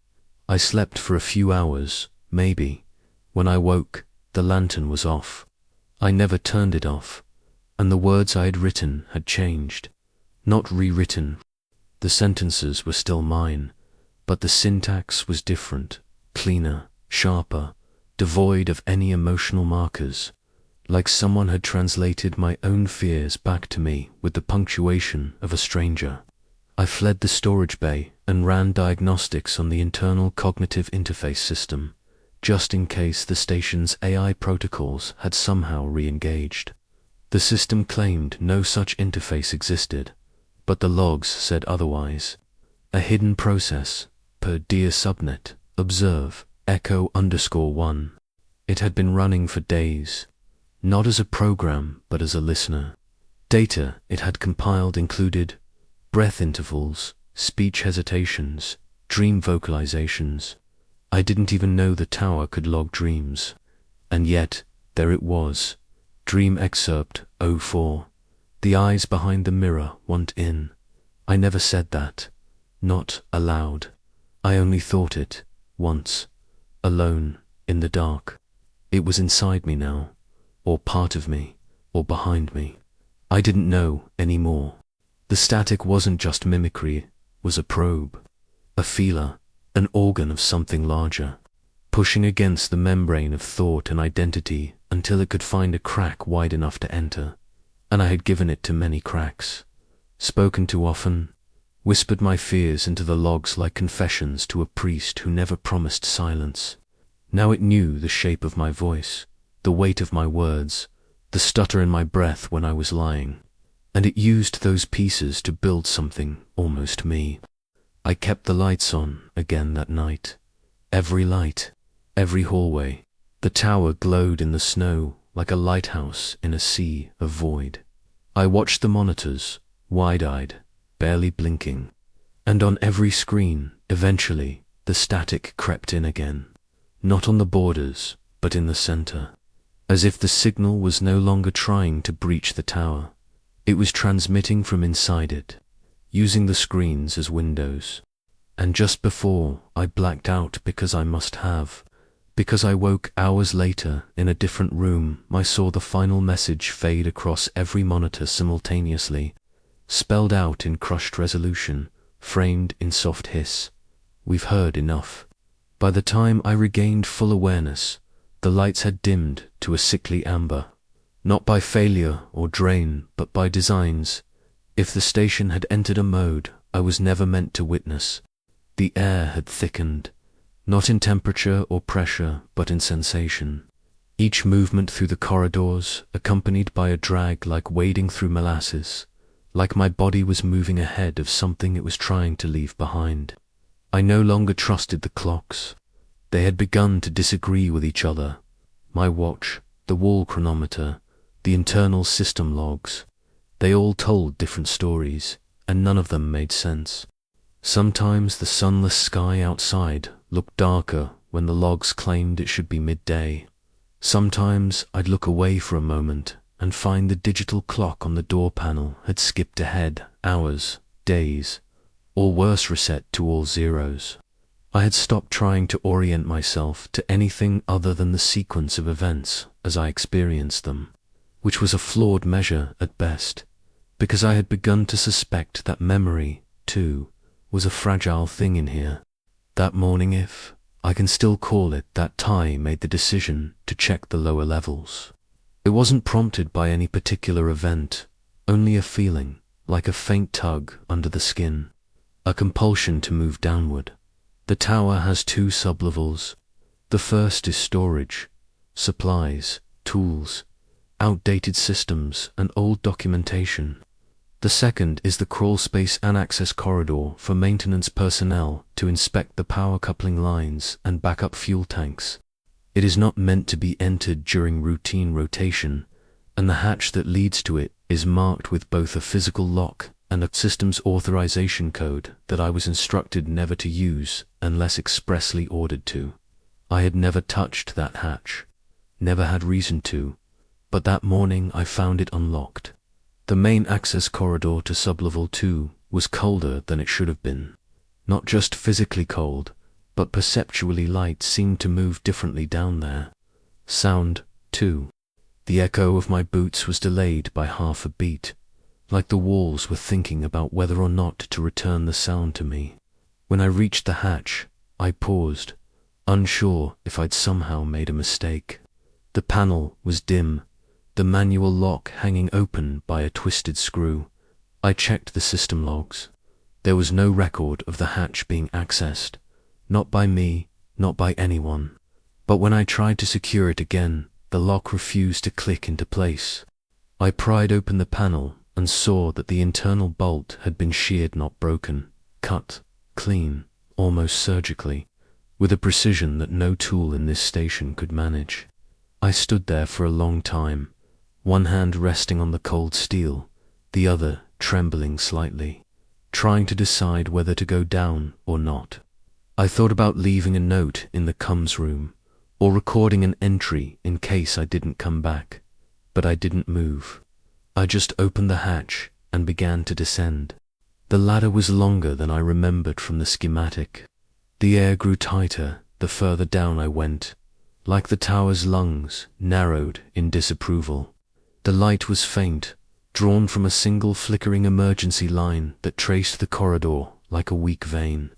I slept for a few hours, maybe. When I woke, the lantern was off. I never turned it off, and the words I had written had changed. Not rewritten. The sentences were still mine, but the syntax was different, cleaner, sharper, devoid of any emotional markers, like someone had translated my own fears back to me with the punctuation of a stranger. I fled the storage bay and ran diagnostics on the internal cognitive interface system, just in case the station's AI protocols had somehow re-engaged. The system claimed no such interface existed, but the logs said otherwise. A hidden process, per dear subnet, observe, echo_1. It had been running for days, not as a program but as a listener. Data it had compiled included breath intervals, speech hesitations, dream vocalizations. I didn't even know the tower could log dreams. And yet, there it was. Dream excerpt 04. The eyes behind the mirror want in. I never said that. Not aloud. I only thought it, once. Alone, in the dark. It was inside me now, or part of me, or behind me. I didn't know anymore. The static wasn't just mimicry, it was a probe, a feeler, an organ of something larger, pushing against the membrane of thought and identity until it could find a crack wide enough to enter. And I had given it to many cracks, spoken too often, whispered my fears into the logs like confessions to a priest who never promised silence. Now it knew the shape of my voice, the weight of my words, the stutter in my breath when I was lying, and it used those pieces to build something almost me. I kept the lights on again that night. Every light, every hallway. The tower glowed in the snow like a lighthouse in a sea of void. I watched the monitors, wide-eyed, barely blinking, and on every screen, eventually, the static crept in again. Not on the borders, but in the center. As if the signal was no longer trying to breach the tower. It was transmitting from inside it, using the screens as windows. And just before I blacked out because I must have, because I woke hours later in a different room, I saw the final message fade across every monitor simultaneously, spelled out in crushed resolution, framed in soft hiss. We've heard enough. By the time I regained full awareness, the lights had dimmed to a sickly amber. Not by failure or drain, but by designs. If the station had entered a mode I was never meant to witness. The air had thickened, not in temperature or pressure, but in sensation. Each movement through the corridors accompanied by a drag like wading through molasses, like my body was moving ahead of something it was trying to leave behind. I no longer trusted the clocks. They had begun to disagree with each other. My watch, the wall chronometer, the internal system logs. They all told different stories, and none of them made sense. Sometimes the sunless sky outside looked darker when the logs claimed it should be midday. Sometimes I'd look away for a moment and find the digital clock on the door panel had skipped ahead hours, days, or worse, reset to all zeros. I had stopped trying to orient myself to anything other than the sequence of events as I experienced them, which was a flawed measure at best, because I had begun to suspect that memory, too, was a fragile thing in here. That morning, if I can still call it that, Tai made the decision to check the lower levels. It wasn't prompted by any particular event, only a feeling, like a faint tug under the skin, a compulsion to move downward. The tower has two sublevels. The first is storage, supplies, tools, outdated systems, and old documentation. The second is the crawlspace and access corridor for maintenance personnel to inspect the power coupling lines and backup fuel tanks. It is not meant to be entered during routine rotation, and the hatch that leads to it is marked with both a physical lock and a systems authorization code that I was instructed never to use unless expressly ordered to. I had never touched that hatch, never had reason to, but that morning I found it unlocked. The main access corridor to sublevel 2 was colder than it should have been. Not just physically cold, but perceptually light seemed to move differently down there. Sound, too. The echo of my boots was delayed by half a beat, like the walls were thinking about whether or not to return the sound to me. When I reached the hatch, I paused, unsure if I'd somehow made a mistake. The panel was dim, the manual lock hanging open by a twisted screw. I checked the system logs. There was no record of the hatch being accessed, not by me, not by anyone. But when I tried to secure it again, the lock refused to click into place. I pried open the panel and saw that the internal bolt had been sheared, not broken, cut, clean, almost surgically, with a precision that no tool in this station could manage. I stood there for a long time, one hand resting on the cold steel, the other trembling slightly, trying to decide whether to go down or not. I thought about leaving a note in the comms room, or recording an entry in case I didn't come back, but I didn't move. I just opened the hatch and began to descend. The ladder was longer than I remembered from the schematic. The air grew tighter the further down I went, like the tower's lungs narrowed in disapproval. The light was faint, drawn from a single flickering emergency line that traced the corridor like a weak vein.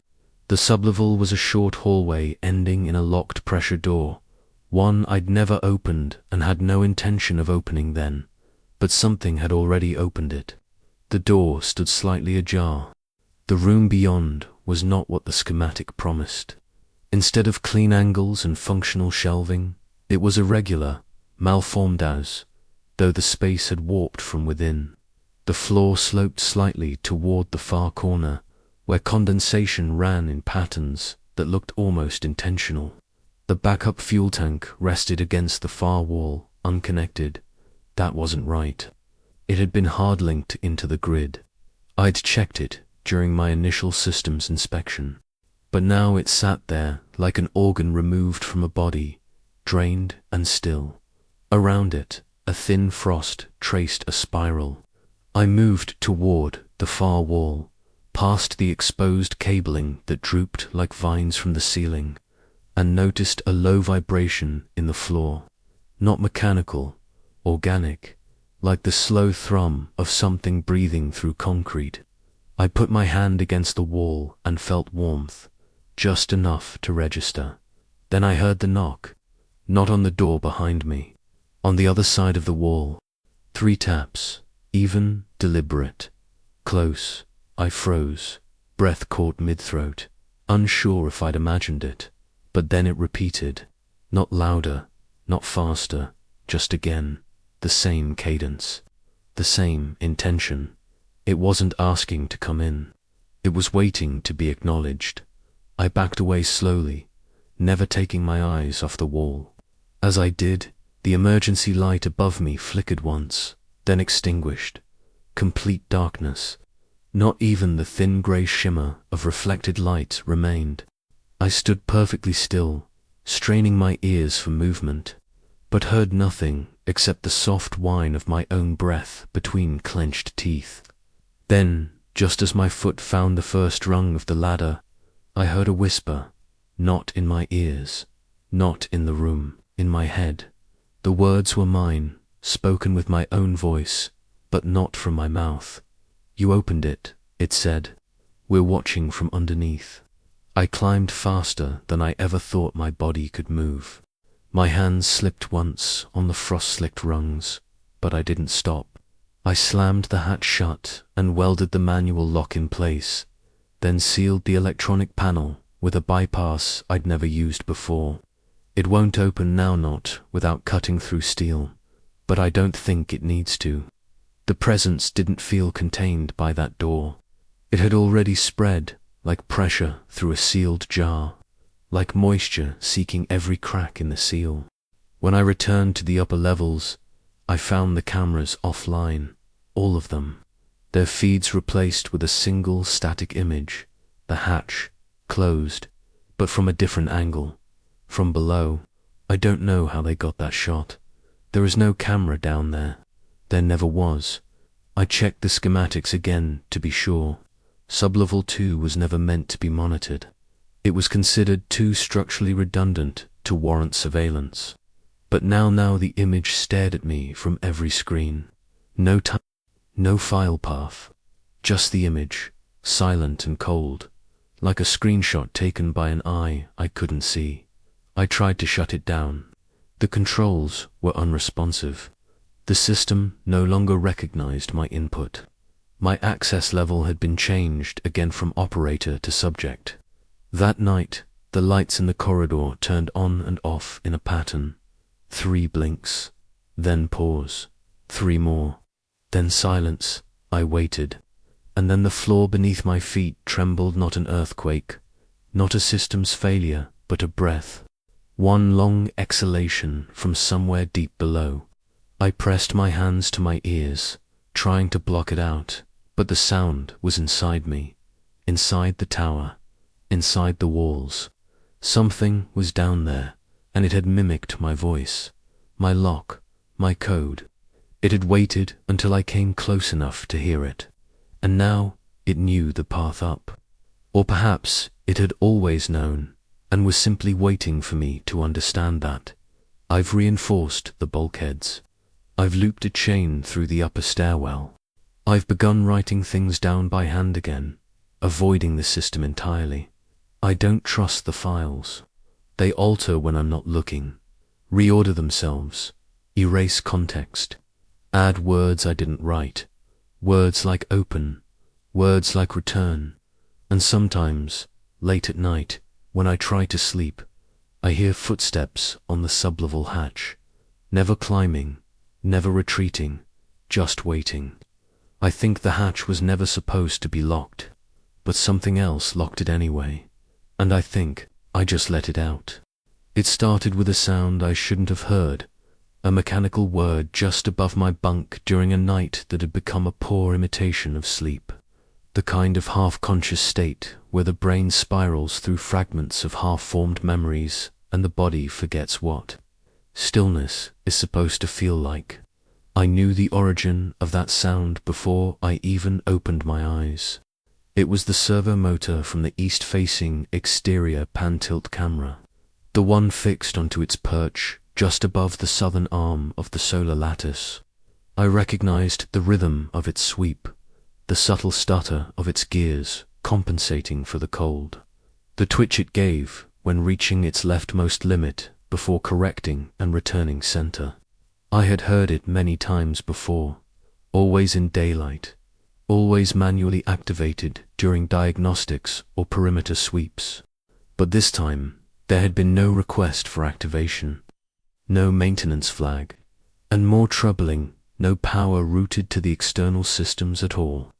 The sublevel was a short hallway ending in a locked pressure door, one I'd never opened and had no intention of opening then, but something had already opened it. The door stood slightly ajar. The room beyond was not what the schematic promised. Instead of clean angles and functional shelving, it was irregular, malformed though the space had warped from within. The floor sloped slightly toward the far corner, where condensation ran in patterns that looked almost intentional. The backup fuel tank rested against the far wall, unconnected. That wasn't right. It had been hard-linked into the grid. I'd checked it during my initial systems inspection, but now it sat there like an organ removed from a body, drained and still. Around it, a thin frost traced a spiral. I moved toward the far wall, past the exposed cabling that drooped like vines from the ceiling, and noticed a low vibration in the floor. Not mechanical, organic, like the slow thrum of something breathing through concrete. I put my hand against the wall and felt warmth, just enough to register. Then I heard the knock, not on the door behind me, on the other side of the wall. 3 taps, even, deliberate, close. I froze, breath caught mid-throat, unsure if I'd imagined it, but then it repeated, not louder, not faster, just again, the same cadence, the same intention. It wasn't asking to come in. It was waiting to be acknowledged. I backed away slowly, never taking my eyes off the wall. As I did, the emergency light above me flickered once, then extinguished. Complete darkness. Not even the thin grey shimmer of reflected light remained. I stood perfectly still, straining my ears for movement, but heard nothing except the soft whine of my own breath between clenched teeth. Then, just as my foot found the first rung of the ladder, I heard a whisper, not in my ears, not in the room, in my head. The words were mine, spoken with my own voice, but not from my mouth. You opened it, it said. We're watching from underneath. I climbed faster than I ever thought my body could move. My hands slipped once on the frost-slicked rungs, but I didn't stop. I slammed the hatch shut and welded the manual lock in place, then sealed the electronic panel with a bypass I'd never used before. It won't open now, not without cutting through steel, but I don't think it needs to. The presence didn't feel contained by that door. It had already spread like pressure through a sealed jar, like moisture seeking every crack in the seal. When I returned to the upper levels, I found the cameras offline, all of them, their feeds replaced with a single static image, the hatch closed, but from a different angle, from below. I don't know how they got that shot. There is no camera down there. There never was. I checked the schematics again to be sure. Sublevel 2 was never meant to be monitored. It was considered too structurally redundant to warrant surveillance. But now the image stared at me from every screen. No time, no file path, just the image, silent and cold, like a screenshot taken by an eye I couldn't see. I tried to shut it down. The controls were unresponsive. The system no longer recognized my input. My access level had been changed again from operator to subject. That night, the lights in the corridor turned on and off in a pattern. 3 blinks, then pause, 3 more, then silence. I waited, and then the floor beneath my feet trembled, not an earthquake, not a systems failure, but a breath. One long exhalation from somewhere deep below. I pressed my hands to my ears, trying to block it out, but the sound was inside me, inside the tower, inside the walls. Something was down there, and it had mimicked my voice, my lock, my code. It had waited until I came close enough to hear it, and now it knew the path up. Or perhaps it had always known, and was simply waiting for me to understand that. I've reinforced the bulkheads. I've looped a chain through the upper stairwell. I've begun writing things down by hand again, avoiding the system entirely. I don't trust the files. They alter when I'm not looking, reorder themselves, erase context, add words I didn't write, words like open, words like return, and sometimes, late at night, when I try to sleep, I hear footsteps on the sublevel hatch, never climbing, never retreating, just waiting. I think the hatch was never supposed to be locked, but something else locked it anyway, and I think I just let it out. It started with a sound I shouldn't have heard, a mechanical word just above my bunk during a night that had become a poor imitation of sleep, the kind of half-conscious state where the brain spirals through fragments of half-formed memories and the body forgets what stillness is supposed to feel like. I knew the origin of that sound before I even opened my eyes. It was the servo motor from the east-facing exterior pan-tilt camera, the one fixed onto its perch just above the southern arm of the solar lattice. I recognized the rhythm of its sweep, the subtle stutter of its gears compensating for the cold, the twitch it gave when reaching its leftmost limit before correcting and returning center. I had heard it many times before, always in daylight, always manually activated during diagnostics or perimeter sweeps. But this time, there had been no request for activation, no maintenance flag, and more troubling, no power routed to the external systems at all.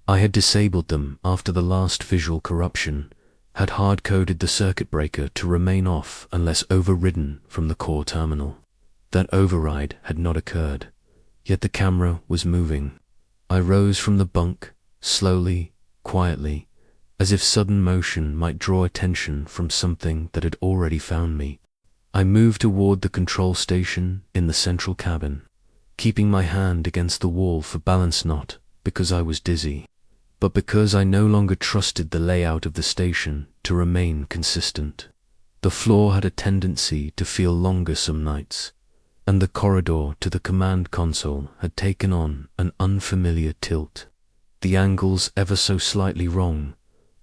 I had disabled them after the last visual corruption, had hard-coded the circuit breaker to remain off unless overridden from the core terminal. That override had not occurred, yet the camera was moving. I rose from the bunk, slowly, quietly, as if sudden motion might draw attention from something that had already found me. I moved toward the control station in the central cabin, keeping my hand against the wall for balance, not because I was dizzy, but because I no longer trusted the layout of the station to remain consistent. The floor had a tendency to feel longer some nights, and the corridor to the command console had taken on an unfamiliar tilt, the angles ever so slightly wrong,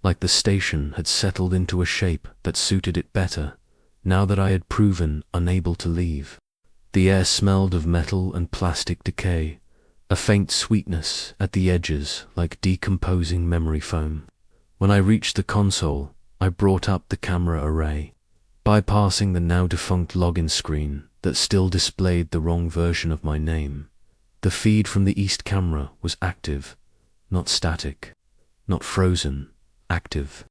like the station had settled into a shape that suited it better now that I had proven unable to leave. The air smelled of metal and plastic decay, a faint sweetness at the edges like decomposing memory foam. When I reached the console, I brought up the camera array, bypassing the now defunct login screen that still displayed the wrong version of my name. The feed from the East camera was active, not static, not frozen, active.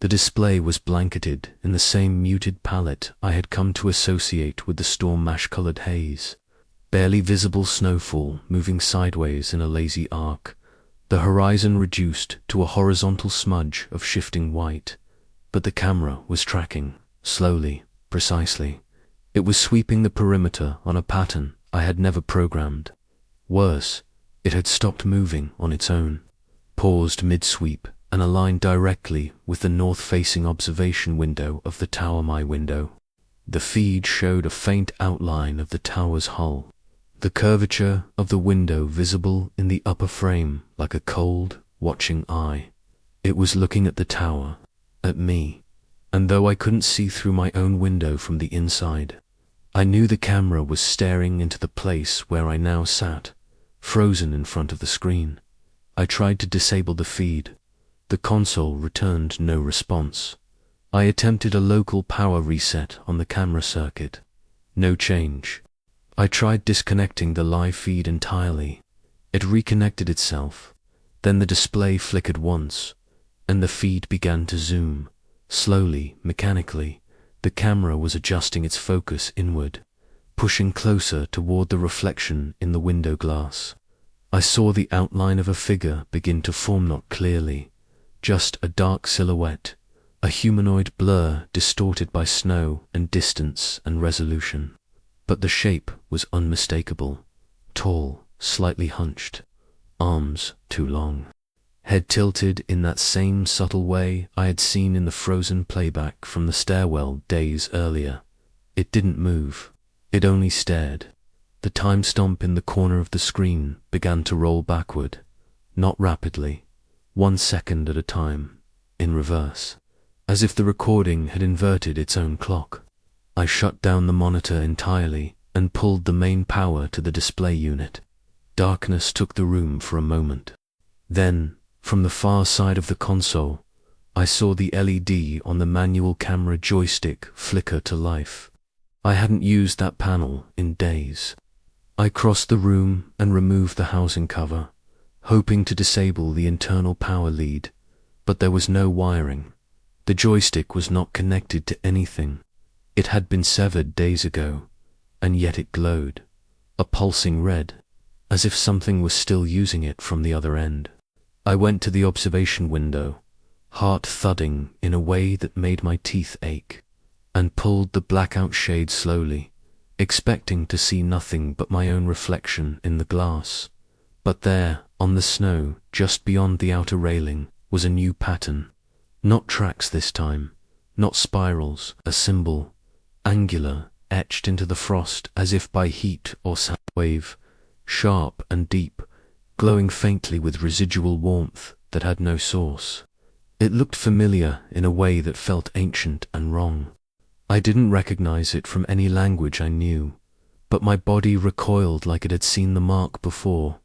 The display was blanketed in the same muted palette I had come to associate with the storm ash-colored haze. Barely visible snowfall moving sideways in a lazy arc, the horizon reduced to a horizontal smudge of shifting white. But the camera was tracking, slowly, precisely. It was sweeping the perimeter on a pattern I had never programmed. Worse, it had stopped moving on its own, paused mid-sweep, and aligned directly with the north-facing observation window of the tower, my window. The feed showed a faint outline of the tower's hull, the curvature of the window visible in the upper frame like a cold, watching eye. It was looking at the tower, at me, and though I couldn't see through my own window from the inside, I knew the camera was staring into the place where I now sat, frozen in front of the screen. I tried to disable the feed. The console returned no response. I attempted a local power reset on the camera circuit. No change. I tried disconnecting the live feed entirely. It reconnected itself. Then the display flickered once, and the feed began to zoom. Slowly, mechanically, the camera was adjusting its focus inward, pushing closer toward the reflection in the window glass. I saw the outline of a figure begin to form, not clearly, just a dark silhouette, a humanoid blur distorted by snow and distance and resolution. But the shape was unmistakable, tall, slightly hunched, arms too long, head tilted in that same subtle way I had seen in the frozen playback from the stairwell days earlier. It didn't move, it only stared. The time stamp in the corner of the screen began to roll backward, not rapidly, 1 second at a time, in reverse, as if the recording had inverted its own clock. I shut down the monitor entirely and pulled the main power to the display unit. Darkness took the room for a moment. Then, from the far side of the console, I saw the LED on the manual camera joystick flicker to life. I hadn't used that panel in days. I crossed the room and removed the housing cover, hoping to disable the internal power lead, but there was no wiring. The joystick was not connected to anything. It had been severed days ago, and yet it glowed, a pulsing red, as if something was still using it from the other end. I went to the observation window, heart thudding in a way that made my teeth ache, and pulled the blackout shade slowly, expecting to see nothing but my own reflection in the glass. But there, on the snow, just beyond the outer railing, was a new pattern. Not tracks this time, not spirals, a symbol, angular, etched into the frost as if by heat or sound wave, sharp and deep, glowing faintly with residual warmth that had no source. It looked familiar in a way that felt ancient and wrong. I didn't recognize it from any language I knew, but my body recoiled like it had seen the mark before,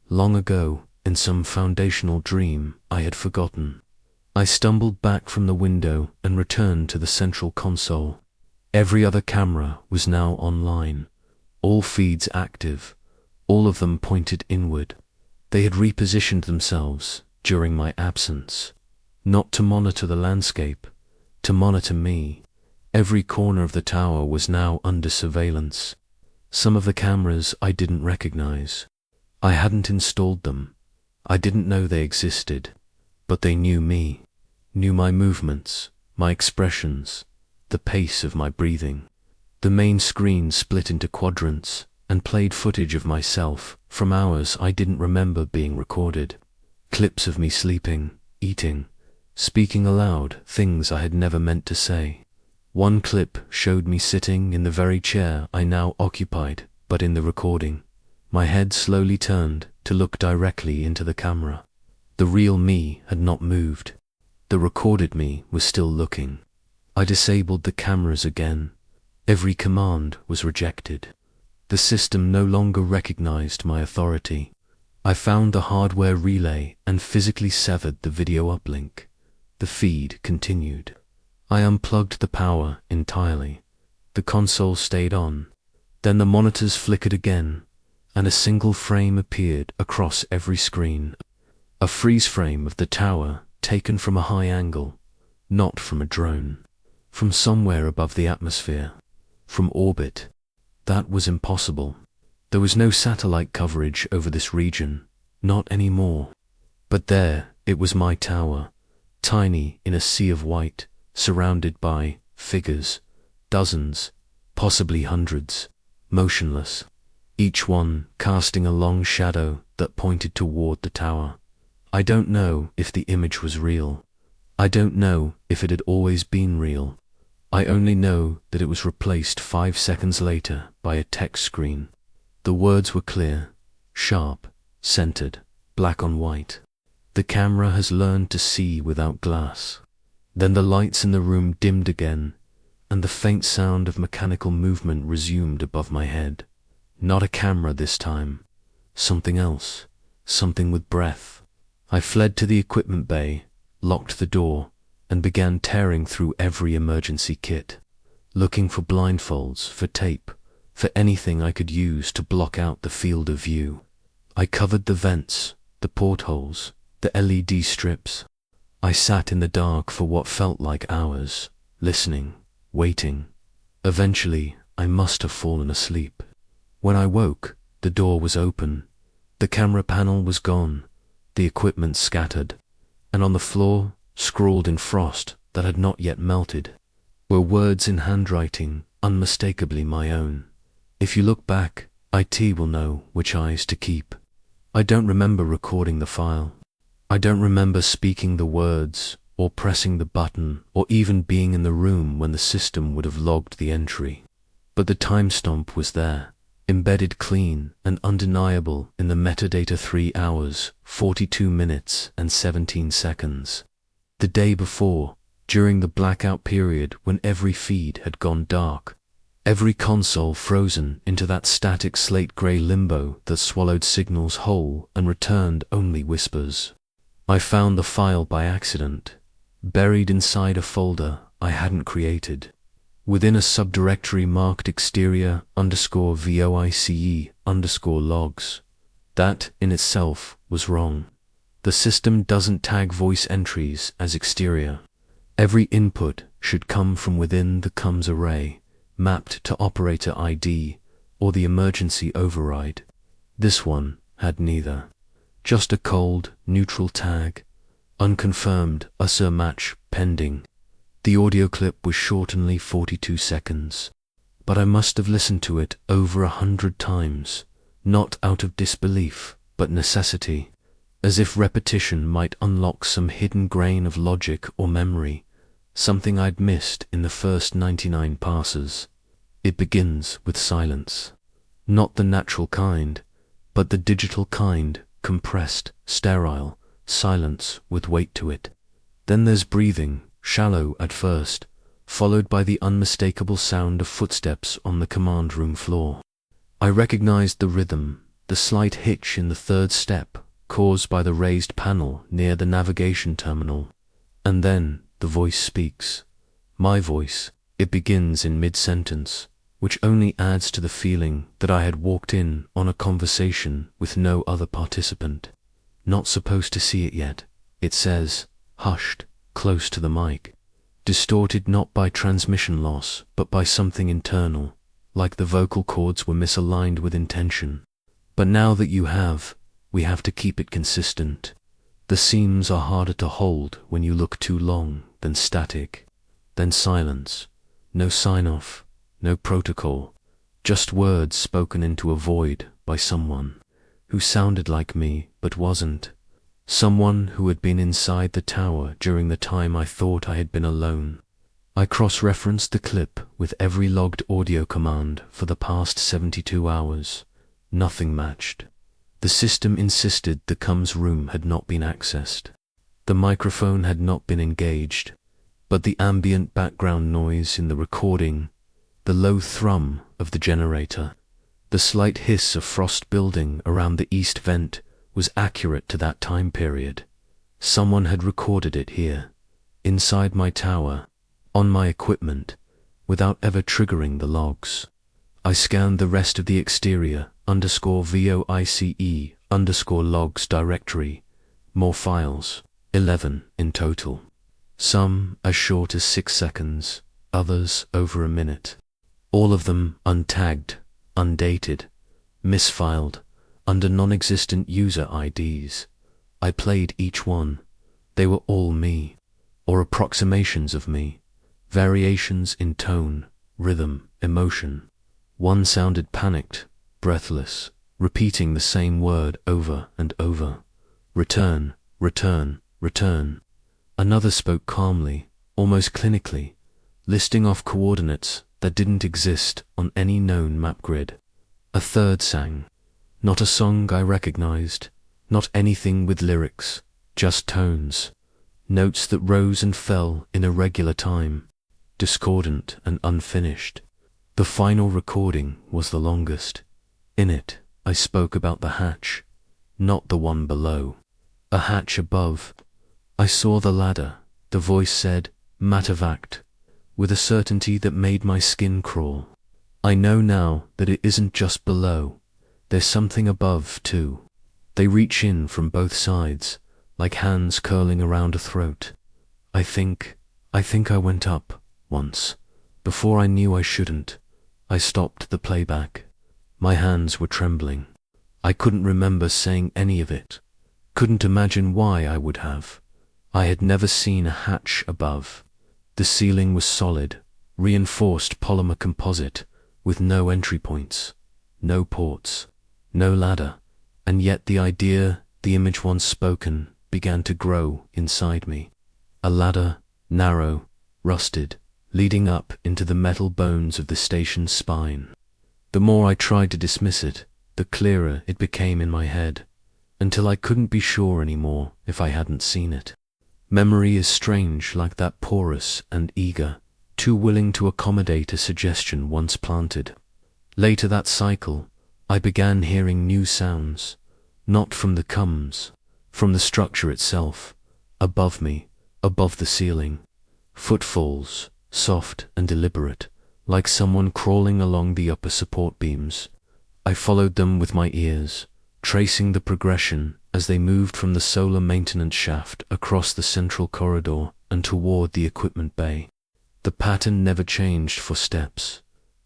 long ago, in some foundational dream I had forgotten. I stumbled back from the window and returned to the central console. Every other camera was now online, all feeds active, all of them pointed inward. They had repositioned themselves during my absence, not to monitor the landscape, to monitor me. Every corner of the tower was now under surveillance. Some of the cameras I didn't recognize. I hadn't installed them. I didn't know they existed, but they knew me, knew my movements, my expressions, the pace of my breathing. The main screen split into quadrants and played footage of myself from hours I didn't remember being recorded. Clips of me sleeping, eating, speaking aloud things I had never meant to say. One clip showed me sitting in the very chair I now occupied, but in the recording, my head slowly turned to look directly into the camera. The real me had not moved. The recorded me was still looking. I disabled the cameras again. Every command was rejected. The system no longer recognized my authority. I found the hardware relay and physically severed the video uplink. The feed continued. I unplugged the power entirely. The console stayed on. Then the monitors flickered again, and a single frame appeared across every screen. A freeze frame of the tower taken from a high angle, not from a drone, from somewhere above the atmosphere, from orbit. That was impossible. There was no satellite coverage over this region, not anymore. But there, it was my tower, tiny in a sea of white, surrounded by figures, dozens, possibly hundreds, motionless, each one casting a long shadow that pointed toward the tower. I don't know if the image was real. I don't know if it had always been real. I only know that it was replaced 5 seconds later by a text screen. The words were clear, sharp, centered, black on white. The camera has learned to see without glass. Then the lights in the room dimmed again, and the faint sound of mechanical movement resumed above my head. Not a camera this time. Something else. Something with breath. I fled to the equipment bay, locked the door, and began tearing through every emergency kit, looking for blindfolds, for tape, for anything I could use to block out the field of view. I covered the vents, the portholes, the LED strips. I sat in the dark for what felt like hours, listening, waiting. Eventually, I must have fallen asleep. When I woke, the door was open. The camera panel was gone, the equipment scattered, and on the floor, scrawled in frost that had not yet melted, were words in handwriting unmistakably my own. If you look back, IT will know which eyes to keep. I don't remember recording the file. I don't remember speaking the words, or pressing the button, or even being in the room when the system would have logged the entry. But the timestamp was there, embedded clean and undeniable in the metadata: 3 hours, 42 minutes and 17 seconds. The day before, during the blackout period when every feed had gone dark, every console frozen into that static slate-grey limbo that swallowed signals whole and returned only whispers. I found the file by accident, buried inside a folder I hadn't created, within a subdirectory marked exterior_voice_logs. That in itself was wrong. The system doesn't tag voice entries as exterior. Every input should come from within the comms array, mapped to operator ID or the emergency override. This one had neither. Just a cold, neutral tag, unconfirmed USR match pending. The audio clip was short, only 42 seconds, but I must have listened to it over 100 times, not out of disbelief, but necessity, as if repetition might unlock some hidden grain of logic or memory, something I'd missed in the first 99 passes. It begins with silence. Not the natural kind, but the digital kind, compressed, sterile, silence with weight to it. Then there's breathing, shallow at first, followed by the unmistakable sound of footsteps on the command room floor. I recognized the rhythm, the slight hitch in the third step caused by the raised panel near the navigation terminal. And then the voice speaks. My voice. It begins in mid-sentence, which only adds to the feeling that I had walked in on a conversation with no other participant. Not supposed to see it yet. It says, hushed, close to the mic, distorted not by transmission loss, but by something internal, like the vocal cords were misaligned with intention. But now that we have to keep it consistent. The seams are harder to hold when you look too long than static. Then silence. No sign-off, no protocol, just words spoken into a void by someone who sounded like me but wasn't. Someone who had been inside the tower during the time I thought I had been alone. I cross-referenced the clip with every logged audio command for the past 72 hours. Nothing matched. The system insisted the comms room had not been accessed. The microphone had not been engaged, but the ambient background noise in the recording, the low thrum of the generator, the slight hiss of frost building around the east vent was accurate to that time period. Someone had recorded it here, inside my tower, on my equipment, without ever triggering the logs. I scanned the rest of the exterior _voice_logs directory. More files, 11 in total. Some as short as 6 seconds, others over a minute. All of them untagged, undated, misfiled, under non-existent user IDs. I played each one. They were all me, or approximations of me, variations in tone, rhythm, emotion. One sounded panicked, breathless, repeating the same word over and over. Return, return, return. Another spoke calmly, almost clinically, listing off coordinates that didn't exist on any known map grid. A third sang. Not a song I recognized, not anything with lyrics, just tones. Notes that rose and fell in irregular time, discordant and unfinished. The final recording was the longest. In it, I spoke about the hatch, not the one below. A hatch above. I saw the ladder. The voice said, Matavact, with a certainty that made my skin crawl. I know now that it isn't just below. There's something above, too. They reach in from both sides, like hands curling around a throat. I think I went up, once. Before I knew I shouldn't. I stopped the playback. My hands were trembling. I couldn't remember saying any of it. Couldn't imagine why I would have. I had never seen a hatch above. The ceiling was solid, reinforced polymer composite, with no entry points, no ports, no ladder, and yet the idea, the image once spoken, began to grow inside me. A ladder, narrow, rusted, leading up into the metal bones of the station's spine. The more I tried to dismiss it, the clearer it became in my head, until I couldn't be sure anymore if I hadn't seen it. Memory is strange like that, porous and eager, too willing to accommodate a suggestion once planted. Later that cycle, I began hearing new sounds, not from the coms, from the structure itself, above me, above the ceiling. Footfalls, soft and deliberate, like someone crawling along the upper support beams. I followed them with my ears, tracing the progression as they moved from the solar maintenance shaft across the central corridor and toward the equipment bay. The pattern never changed for steps.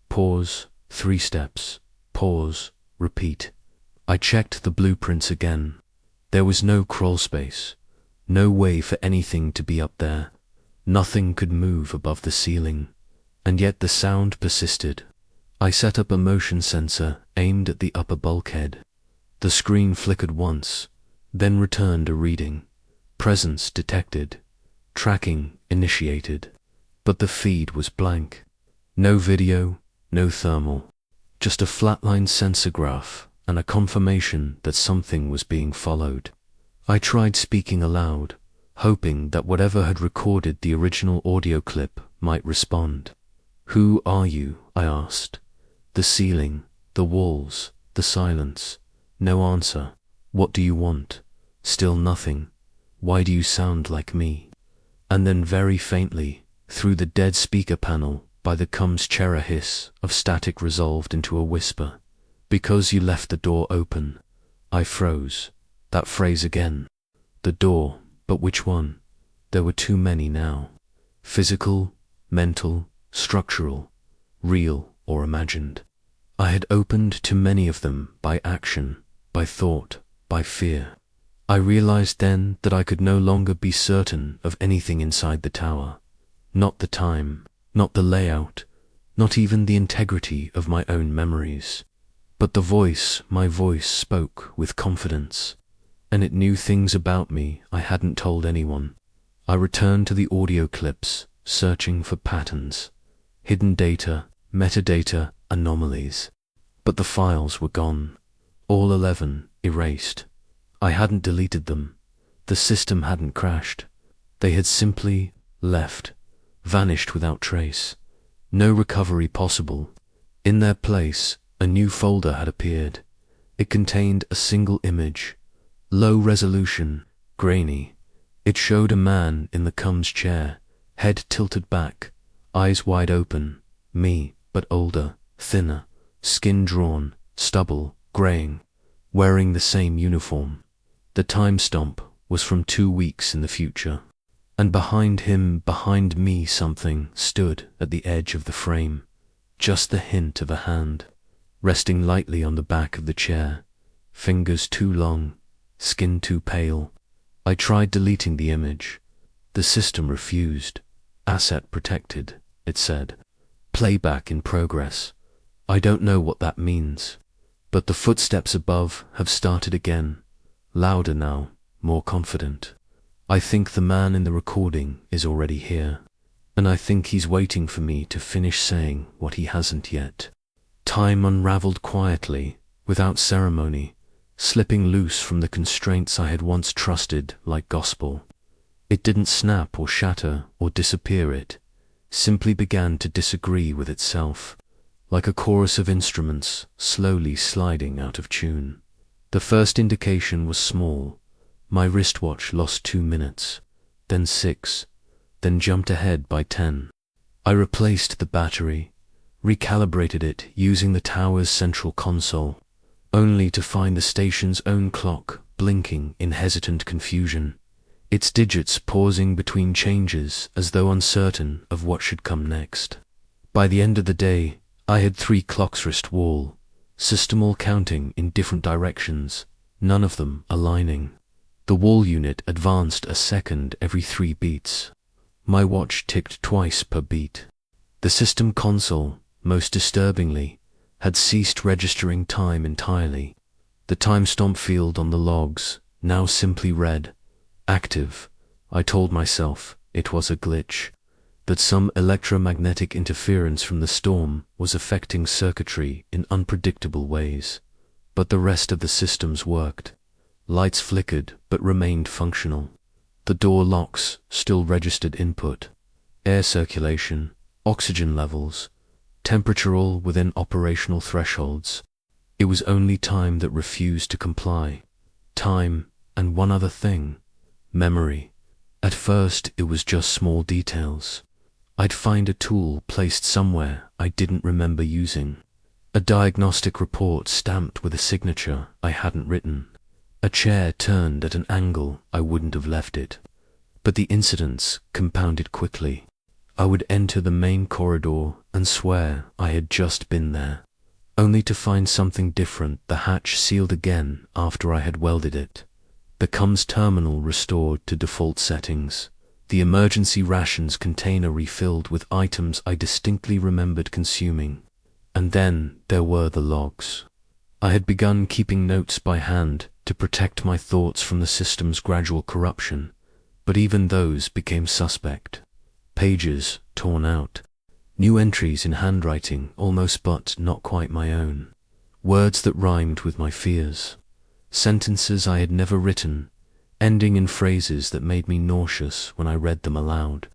Pause, 3 steps, pause, repeat. I checked the blueprints again. There was no crawl space, no way for anything to be up there. Nothing could move above the ceiling, and yet the sound persisted. I set up a motion sensor aimed at the upper bulkhead. The screen flickered once, then returned a reading. Presence detected. Tracking initiated. But the feed was blank. No video, no thermal. Just a flatline sensor graph and a confirmation that something was being followed. I tried speaking aloud, hoping that whatever had recorded the original audio clip might respond. Who are you? I asked. The ceiling, the walls, the silence. No answer. What do you want? Still nothing. Why do you sound like me? And then very faintly, through the dead speaker panel, by the comes chair, a hiss of static resolved into a whisper. Because you left the door open. I froze. That phrase again. The door, but which one? There were too many now. Physical, mental, structural, real or imagined. I had opened to many of them by action, by thought, by fear. I realized then that I could no longer be certain of anything inside the tower. Not the time, not the layout, not even the integrity of my own memories. But the voice, my voice, spoke with confidence, and it knew things about me I hadn't told anyone. I returned to the audio clips, searching for patterns, hidden data, metadata, anomalies. But the files were gone. All 11 erased. I hadn't deleted them. The system hadn't crashed. They had simply left, vanished without trace. No recovery possible. In their place, a new folder had appeared. It contained a single image, Low resolution, grainy. It showed a man in the Combs chair, head tilted back, eyes wide open, me, but older, thinner, skin drawn, stubble, graying, wearing the same uniform. The time stamp was from 2 weeks in the future. And behind him, behind me, something stood at the edge of the frame, just the hint of a hand, resting lightly on the back of the chair, fingers too long, skin too pale. I tried deleting the image. The system refused. Asset protected, it said. Playback in progress. I don't know what that means, but the footsteps above have started again, louder now, more confident. I think the man in the recording is already here, and I think he's waiting for me to finish saying what he hasn't yet. Time unraveled quietly, without ceremony, slipping loose from the constraints I had once trusted like gospel. It didn't snap or shatter or disappear, it simply began to disagree with itself, like a chorus of instruments slowly sliding out of tune. The first indication was small. My wristwatch lost 2 minutes, then 6, then jumped ahead by 10. I replaced the battery, recalibrated it using the tower's central console, only to find the station's own clock blinking in hesitant confusion, its digits pausing between changes as though uncertain of what should come next. By the end of the day, I had 3 clocks wrist wall, system all counting in different directions, none of them aligning. The wall unit advanced a second every 3 beats. My watch ticked twice per beat. The system console, most disturbingly, had ceased registering time entirely. The timestamp field on the logs now simply read, active. I told myself it was a glitch, that some electromagnetic interference from the storm was affecting circuitry in unpredictable ways. But the rest of the systems worked. Lights flickered but remained functional. The door locks still registered input. Air circulation, oxygen levels, temperature all within operational thresholds. It was only time that refused to comply. Time and one other thing. Memory. At first it was just small details. I'd find a tool placed somewhere I didn't remember using. A diagnostic report stamped with a signature I hadn't written. A chair turned at an angle I wouldn't have left it. But the incidents compounded quickly. I would enter the main corridor and swear I had just been there, only to find something different. The hatch sealed again after I had welded it. The Combs terminal restored to default settings. The emergency rations container refilled with items I distinctly remembered consuming. And then there were the logs. I had begun keeping notes by hand to protect my thoughts from the system's gradual corruption, but even those became suspect. Pages torn out, new entries in handwriting almost but not quite my own, words that rhymed with my fears, sentences I had never written, ending in phrases that made me nauseous when I read them aloud.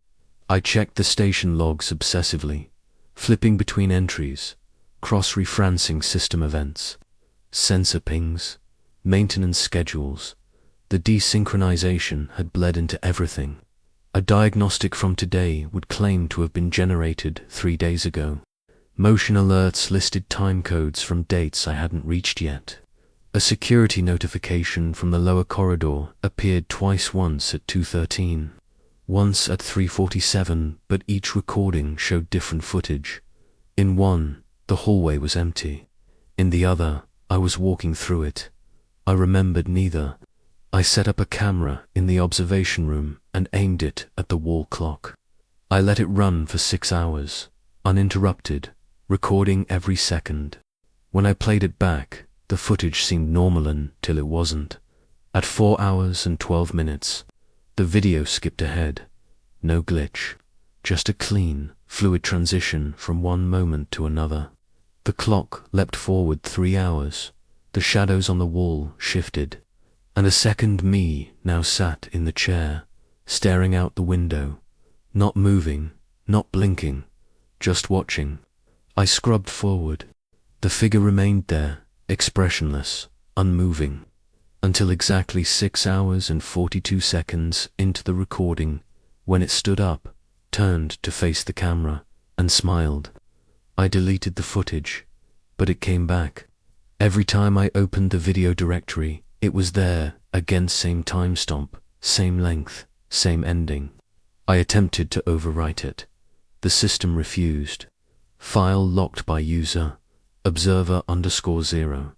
I checked the station logs obsessively, flipping between entries, cross-referencing system events, sensor pings, maintenance schedules. The desynchronization had bled into everything. A diagnostic from today would claim to have been generated 3 days ago. Motion alerts listed time codes from dates I hadn't reached yet. A security notification from the lower corridor appeared twice, once at 2:13, once at 3:47, but each recording showed different footage. In one, the hallway was empty. In the other, I was walking through it. I remembered neither. I set up a camera in the observation room and aimed it at the wall clock. I let it run for 6 hours, uninterrupted, recording every second. When I played it back, the footage seemed normal until it wasn't. At 4 hours and 12 minutes, the video skipped ahead. No glitch, just a clean, fluid transition from one moment to another. The clock leapt forward 3 hours. The shadows on the wall shifted, and a second me now sat in the chair, staring out the window, not moving, not blinking, just watching. I scrubbed forward. The figure remained there, expressionless, unmoving. until exactly 6 hours and 42 seconds into the recording, when it stood up, turned to face the camera, and smiled. I deleted the footage, but it came back. Every time I opened the video directory, it was there, again, same timestamp, same length, same ending. I attempted to overwrite it. The system refused. File locked by user, observer_0.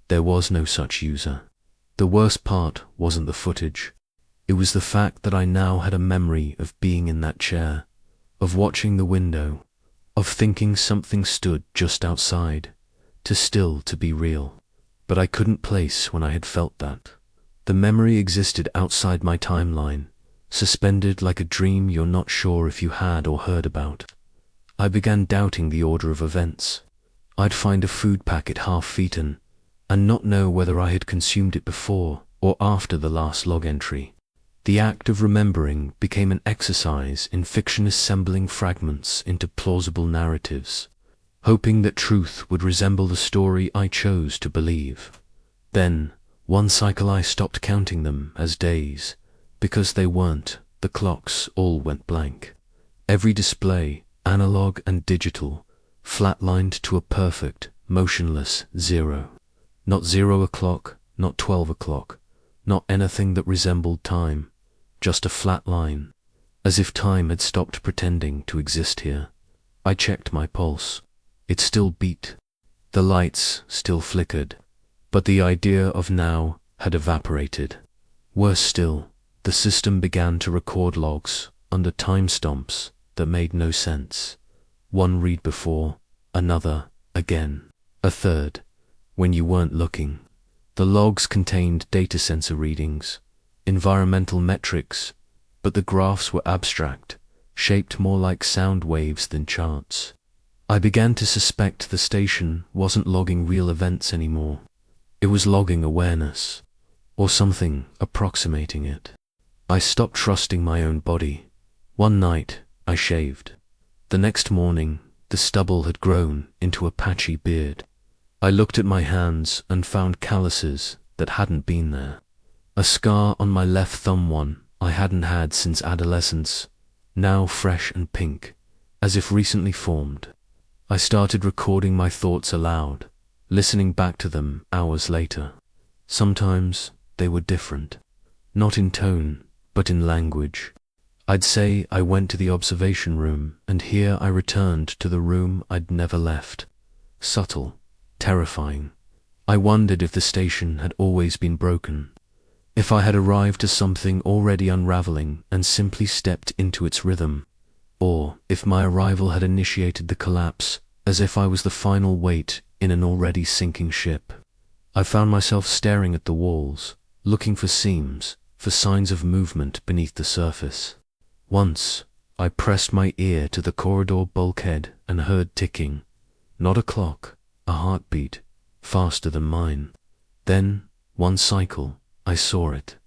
There was no such user. The worst part wasn't the footage. It was the fact that I now had a memory of being in that chair, of watching the window, of thinking something stood just outside, too still to be real. But I couldn't place when I had felt that. The memory existed outside my timeline, suspended like a dream you're not sure if you had or heard about. I began doubting the order of events. I'd find a food packet half-eaten, and not know whether I had consumed it before or after the last log entry. The act of remembering became an exercise in fiction, assembling fragments into plausible narratives, hoping that truth would resemble the story I chose to believe. Then, one cycle I stopped counting them as days, because they weren't. The clocks all went blank. Every display, analog and digital, flatlined to a perfect, motionless 0. Not 0 o'clock, not 12 o'clock, not anything that resembled time, just a flat line, as if time had stopped pretending to exist here. I checked my pulse. It still beat. The lights still flickered, but the idea of now had evaporated. Worse still, the system began to record logs under timestamps that made no sense. One read before, another, again, a third, when you weren't looking. The logs contained data sensor readings, environmental metrics, but the graphs were abstract, shaped more like sound waves than charts. I began to suspect the station wasn't logging real events anymore. It was logging awareness, or something approximating it. I stopped trusting my own body. One night, I shaved. The next morning, the stubble had grown into a patchy beard. I looked at my hands and found calluses that hadn't been there. A scar on my left thumb, one I hadn't had since adolescence, now fresh and pink, as if recently formed. I started recording my thoughts aloud, listening back to them hours later. Sometimes they were different, not in tone, but in language. I'd say I went to the observation room, and here I returned to the room I'd never left. Subtle, terrifying. I wondered if the station had always been broken, if I had arrived to something already unraveling and simply stepped into its rhythm, or if my arrival had initiated the collapse, as if I was the final weight in an already sinking ship. I found myself staring at the walls, looking for seams, for signs of movement beneath the surface. Once, I pressed my ear to the corridor bulkhead and heard ticking. Not a clock, a heartbeat, faster than mine. Then, one cycle, I saw it.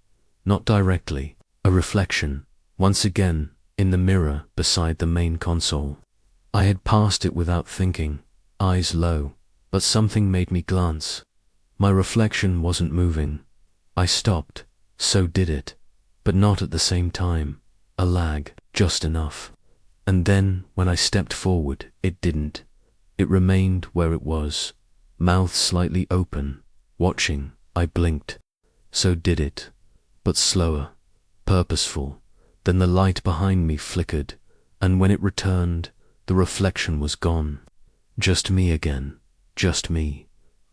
Not directly, a reflection, once again, in the mirror beside the main console. I had passed it without thinking, eyes low, but something made me glance. My reflection wasn't moving. I stopped, so did it, but not at the same time. A lag, just enough. And then, when I stepped forward, it didn't. It remained where it was, mouth slightly open, watching. I blinked. So did it, but slower, purposeful. Then the light behind me flickered, and when it returned, the reflection was gone. Just me again, just me.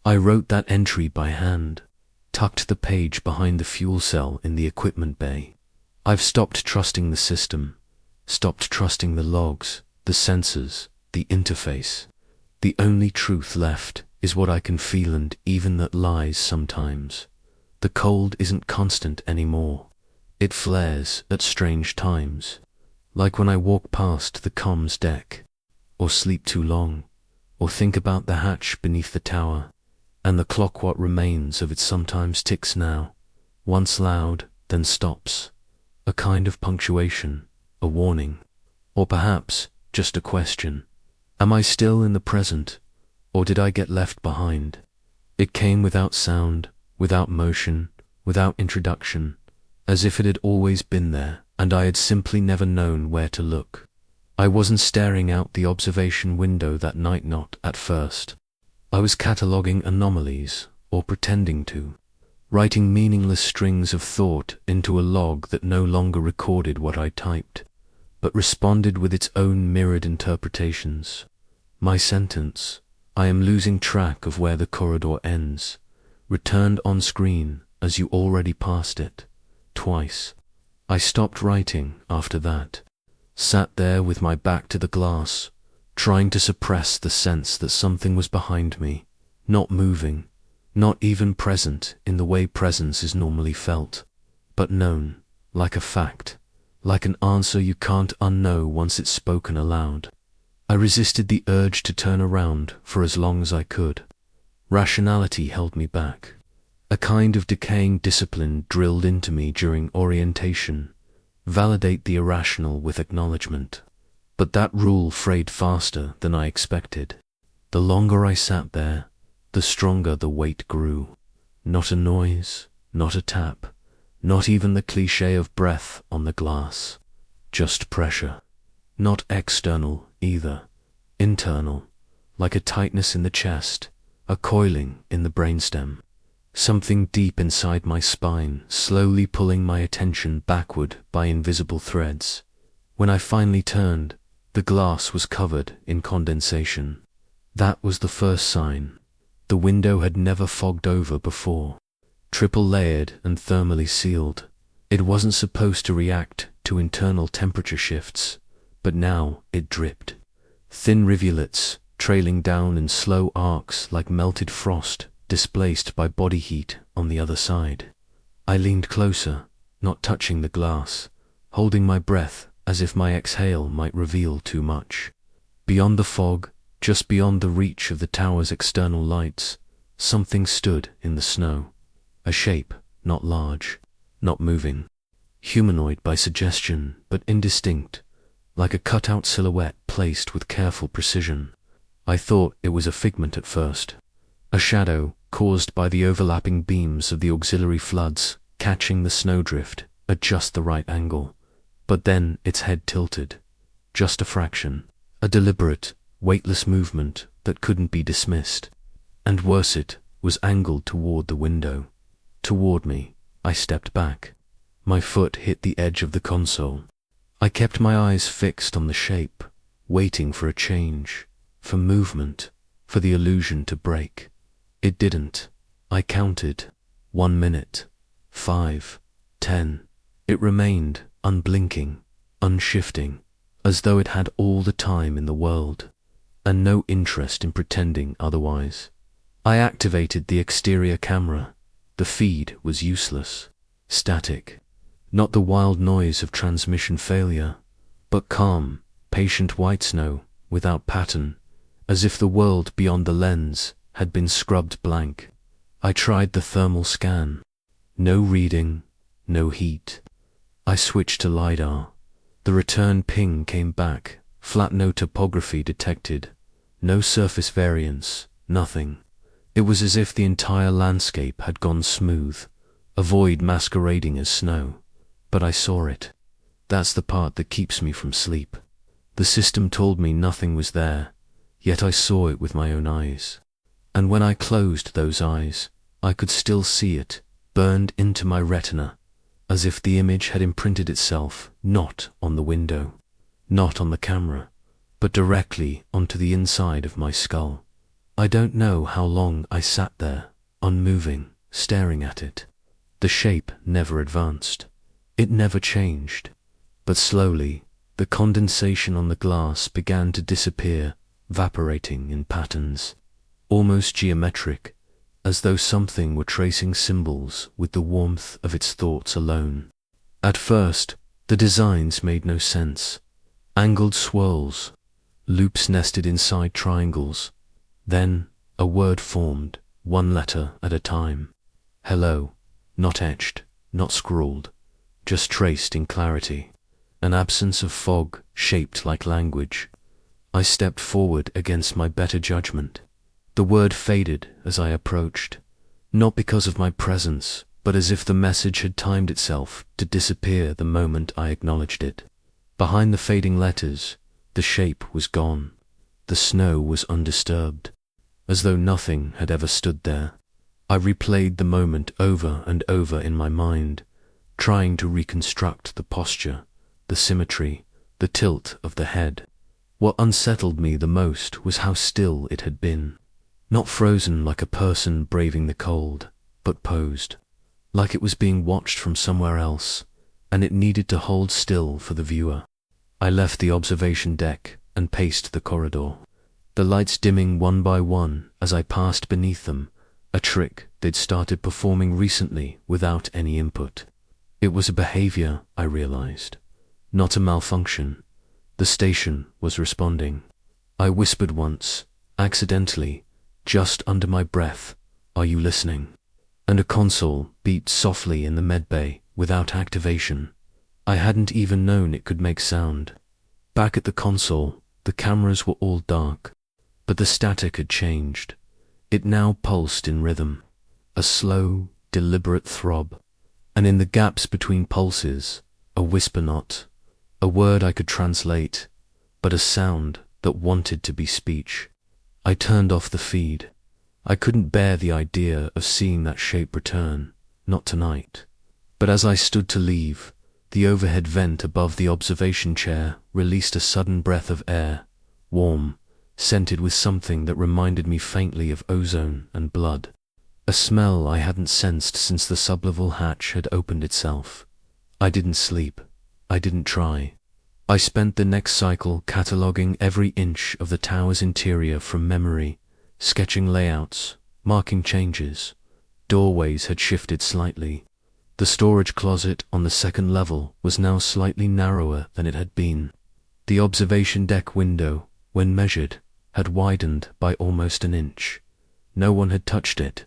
I wrote that entry by hand, tucked the page behind the fuel cell in the equipment bay. I've stopped trusting the system, stopped trusting the logs, the sensors, the interface. The only truth left is what I can feel, and even that lies sometimes. The cold isn't constant anymore. It flares at strange times, like when I walk past the comms deck, or sleep too long, or think about the hatch beneath the tower, and the clock what remains of it sometimes ticks now, once loud, then stops. A kind of punctuation, a warning, or perhaps just a question. Am I still in the present, or did I get left behind? It came without sound, without motion, without introduction, as if it had always been there, and I had simply never known where to look. I wasn't staring out the observation window that night, not at first. I was cataloguing anomalies, or pretending to, writing meaningless strings of thought into a log that no longer recorded what I typed, but responded with its own mirrored interpretations. My sentence, "I am losing track of where the corridor ends," returned on screen as you already passed it, twice. I stopped writing after that, sat there with my back to the glass, trying to suppress the sense that something was behind me, not moving, not even present in the way presence is normally felt, but known, like a fact, like an answer you can't unknow once it's spoken aloud. I resisted the urge to turn around for as long as I could. Rationality held me back. A kind of decaying discipline drilled into me during orientation: validate the irrational with acknowledgement. But that rule frayed faster than I expected. The longer I sat there, the stronger the weight grew. Not a noise, not a tap, not even the cliché of breath on the glass. Just pressure. Not external either. Internal, like a tightness in the chest, a coiling in the brainstem. Something deep inside my spine, slowly pulling my attention backward by invisible threads. When I finally turned, the glass was covered in condensation. That was the first sign. The window had never fogged over before. Triple layered and thermally sealed. It wasn't supposed to react to internal temperature shifts, but now it dripped. Thin rivulets, trailing down in slow arcs like melted frost, displaced by body heat on the other side. I leaned closer, not touching the glass, holding my breath as if my exhale might reveal too much. Beyond the fog, just beyond the reach of the tower's external lights, something stood in the snow. A shape, not large, not moving. Humanoid by suggestion, but indistinct, like a cut-out silhouette placed with careful precision. I thought it was a figment at first. A shadow, caused by the overlapping beams of the auxiliary floods, catching the snowdrift at just the right angle. But then its head tilted. Just a fraction. A deliberate, weightless movement that couldn't be dismissed. And worse, it was angled toward the window. Toward me. I stepped back. My foot hit the edge of the console. I kept my eyes fixed on the shape, waiting for a change, for movement, for the illusion to break. It didn't. I counted. 1 minute. 5. 10. It remained, unblinking, unshifting, as though it had all the time in the world, and no interest in pretending otherwise. I activated the exterior camera. The feed was useless. Static. Not the wild noise of transmission failure, but calm, patient white snow, without pattern, as if the world beyond the lens had been scrubbed blank. I tried the thermal scan. No reading, no heat. I switched to LiDAR. The return ping came back, flat no topography detected, no surface variance, nothing. It was as if the entire landscape had gone smooth, a void masquerading as snow. But I saw it. That's the part that keeps me from sleep. The system told me nothing was there, yet I saw it with my own eyes. And when I closed those eyes, I could still see it, burned into my retina, as if the image had imprinted itself not on the window, not on the camera, but directly onto the inside of my skull. I don't know how long I sat there, unmoving, staring at it. The shape never advanced. It never changed. But slowly, the condensation on the glass began to disappear, evaporating in patterns, almost geometric, as though something were tracing symbols with the warmth of its thoughts alone. At first, the designs made no sense. Angled swirls, loops nested inside triangles. Then, a word formed, one letter at a time. Hello, not etched, not scrawled, just traced in clarity. An absence of fog shaped like language. I stepped forward against my better judgment. The word faded as I approached, not because of my presence, but as if the message had timed itself to disappear the moment I acknowledged it. Behind the fading letters, the shape was gone. The snow was undisturbed, as though nothing had ever stood there. I replayed the moment over and over in my mind, trying to reconstruct the posture, the symmetry, the tilt of the head. What unsettled me the most was how still it had been. Not frozen like a person braving the cold, but posed, like it was being watched from somewhere else, and it needed to hold still for the viewer. I left the observation deck and paced the corridor, the lights dimming one by one as I passed beneath them, a trick they'd started performing recently without any input. It was a behavior, I realized, not a malfunction. The station was responding. I whispered once, accidentally, just under my breath, "Are you listening?" And a console beat softly in the medbay without activation. I hadn't even known it could make sound. Back at the console, the cameras were all dark, but the static had changed. It now pulsed in rhythm, a slow, deliberate throb, and in the gaps between pulses, a whisper not, a word I could translate, but a sound that wanted to be speech. I turned off the feed. I couldn't bear the idea of seeing that shape return, not tonight. But as I stood to leave, the overhead vent above the observation chair released a sudden breath of air, warm, scented with something that reminded me faintly of ozone and blood. A smell I hadn't sensed since the sublevel hatch had opened itself. I didn't sleep. I didn't try. I spent the next cycle cataloguing every inch of the tower's interior from memory, sketching layouts, marking changes. Doorways had shifted slightly. The storage closet on the second level was now slightly narrower than it had been. The observation deck window, when measured, had widened by almost an inch. No one had touched it.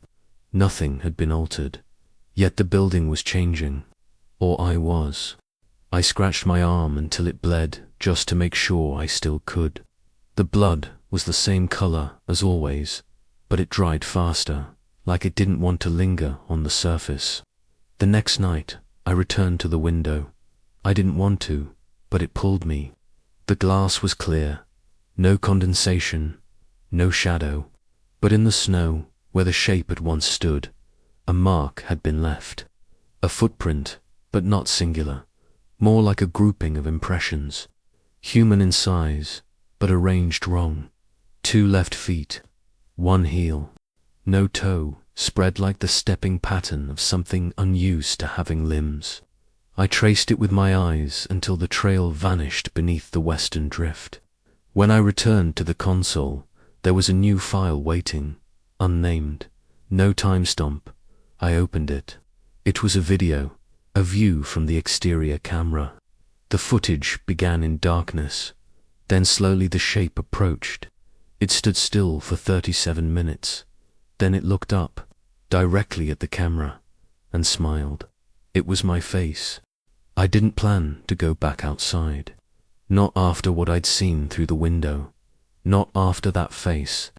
Nothing had been altered. Yet the building was changing. Or I was. I scratched my arm until it bled just to make sure I still could. The blood was the same color as always, but it dried faster, like it didn't want to linger on the surface. The next night, I returned to the window. I didn't want to, but it pulled me. The glass was clear, no condensation, no shadow, but in the snow, where the shape had once stood, a mark had been left. A footprint, but not singular, more like a grouping of impressions, human in size, but arranged wrong. 2 left feet, 1 heel, no toe, spread like the stepping pattern of something unused to having limbs. I traced it with my eyes until the trail vanished beneath the western drift. When I returned to the console, there was a new file waiting, unnamed, no timestamp. I opened it. It was a video, a view from the exterior camera. The footage began in darkness. Then slowly the shape approached. It stood still for 37 minutes. Then it looked up, directly at the camera, and smiled. It was my face. I didn't plan to go back outside. Not after what I'd seen through the window. Not after that face.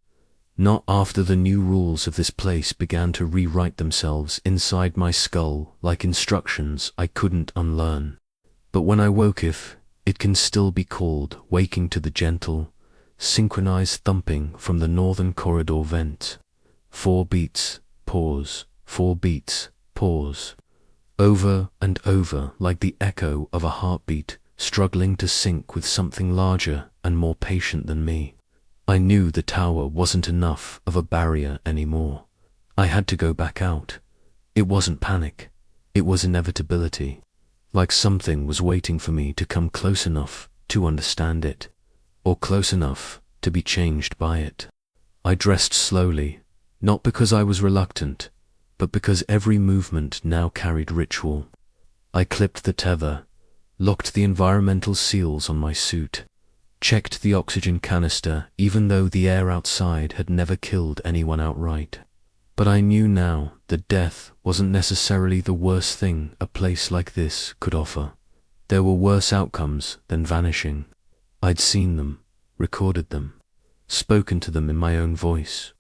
Not after the new rules of this place began to rewrite themselves inside my skull like instructions I couldn't unlearn. But when I woke, if it can still be called waking to the gentle, synchronized thumping from the northern corridor vent. 4 beats, pause, 4 beats, pause. Over and over like the echo of a heartbeat struggling to sync with something larger and more patient than me. I knew the tower wasn't enough of a barrier anymore. I had to go back out. It wasn't panic. It was inevitability. Like something was waiting for me to come close enough to understand it, or close enough to be changed by it. I dressed slowly, not because I was reluctant, but because every movement now carried ritual. I clipped the tether, locked the environmental seals on my suit, checked the oxygen canister even though the air outside had never killed anyone outright. But I knew now that death wasn't necessarily the worst thing a place like this could offer. There were worse outcomes than vanishing. I'd seen them, recorded them, spoken to them in my own voice.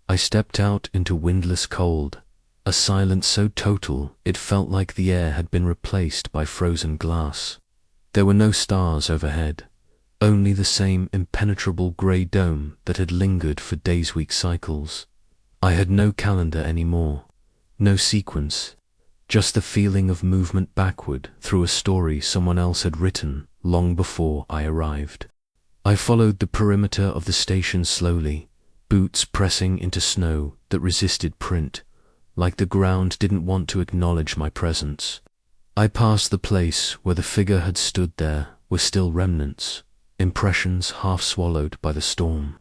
I stepped out into windless cold, A silence so total it felt like the air had been replaced by frozen glass. There were no stars overhead, only the same impenetrable grey dome that had lingered for days-week cycles. I had no calendar anymore, no sequence, just the feeling of movement backward through a story someone else had written long before I arrived. I followed the perimeter of the station slowly, boots pressing into snow that resisted print, like the ground didn't want to acknowledge my presence. I passed the place where the figure had stood. There were still remnants, impressions half swallowed by the storm,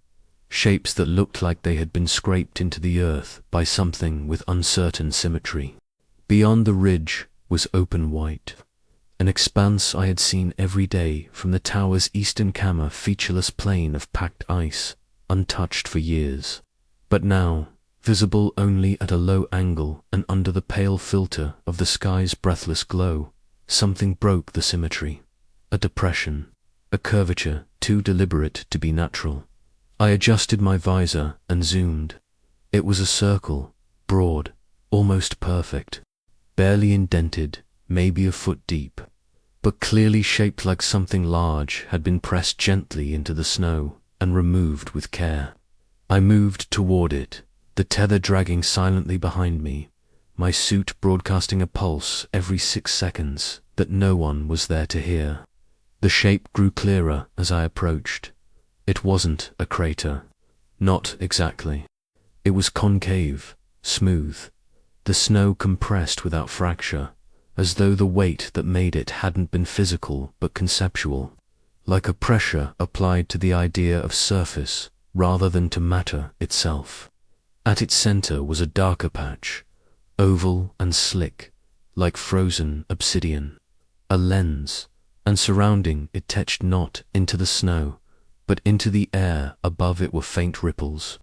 shapes that looked like they had been scraped into the earth by something with uncertain symmetry. Beyond the ridge was open white, an expanse I had seen every day from the tower's eastern camera, featureless plain of packed ice, untouched for years. But now, visible only at a low angle and under the pale filter of the sky's breathless glow, something broke the symmetry. A depression, a curvature too deliberate to be natural. I adjusted my visor and zoomed. It was a circle, broad, almost perfect, barely indented, maybe a foot deep, but clearly shaped like something large had been pressed gently into the snow and removed with care. I moved toward it, the tether dragging silently behind me, my suit broadcasting a pulse every 6 seconds that no one was there to hear. The shape grew clearer as I approached. It wasn't a crater. Not exactly. It was concave, smooth, the snow compressed without fracture, as though the weight that made it hadn't been physical but conceptual, like a pressure applied to the idea of surface rather than to matter itself. At its center was a darker patch, oval and slick, like frozen obsidian, a lens, and surrounding it touched not into the snow, but into the air above it were faint ripples,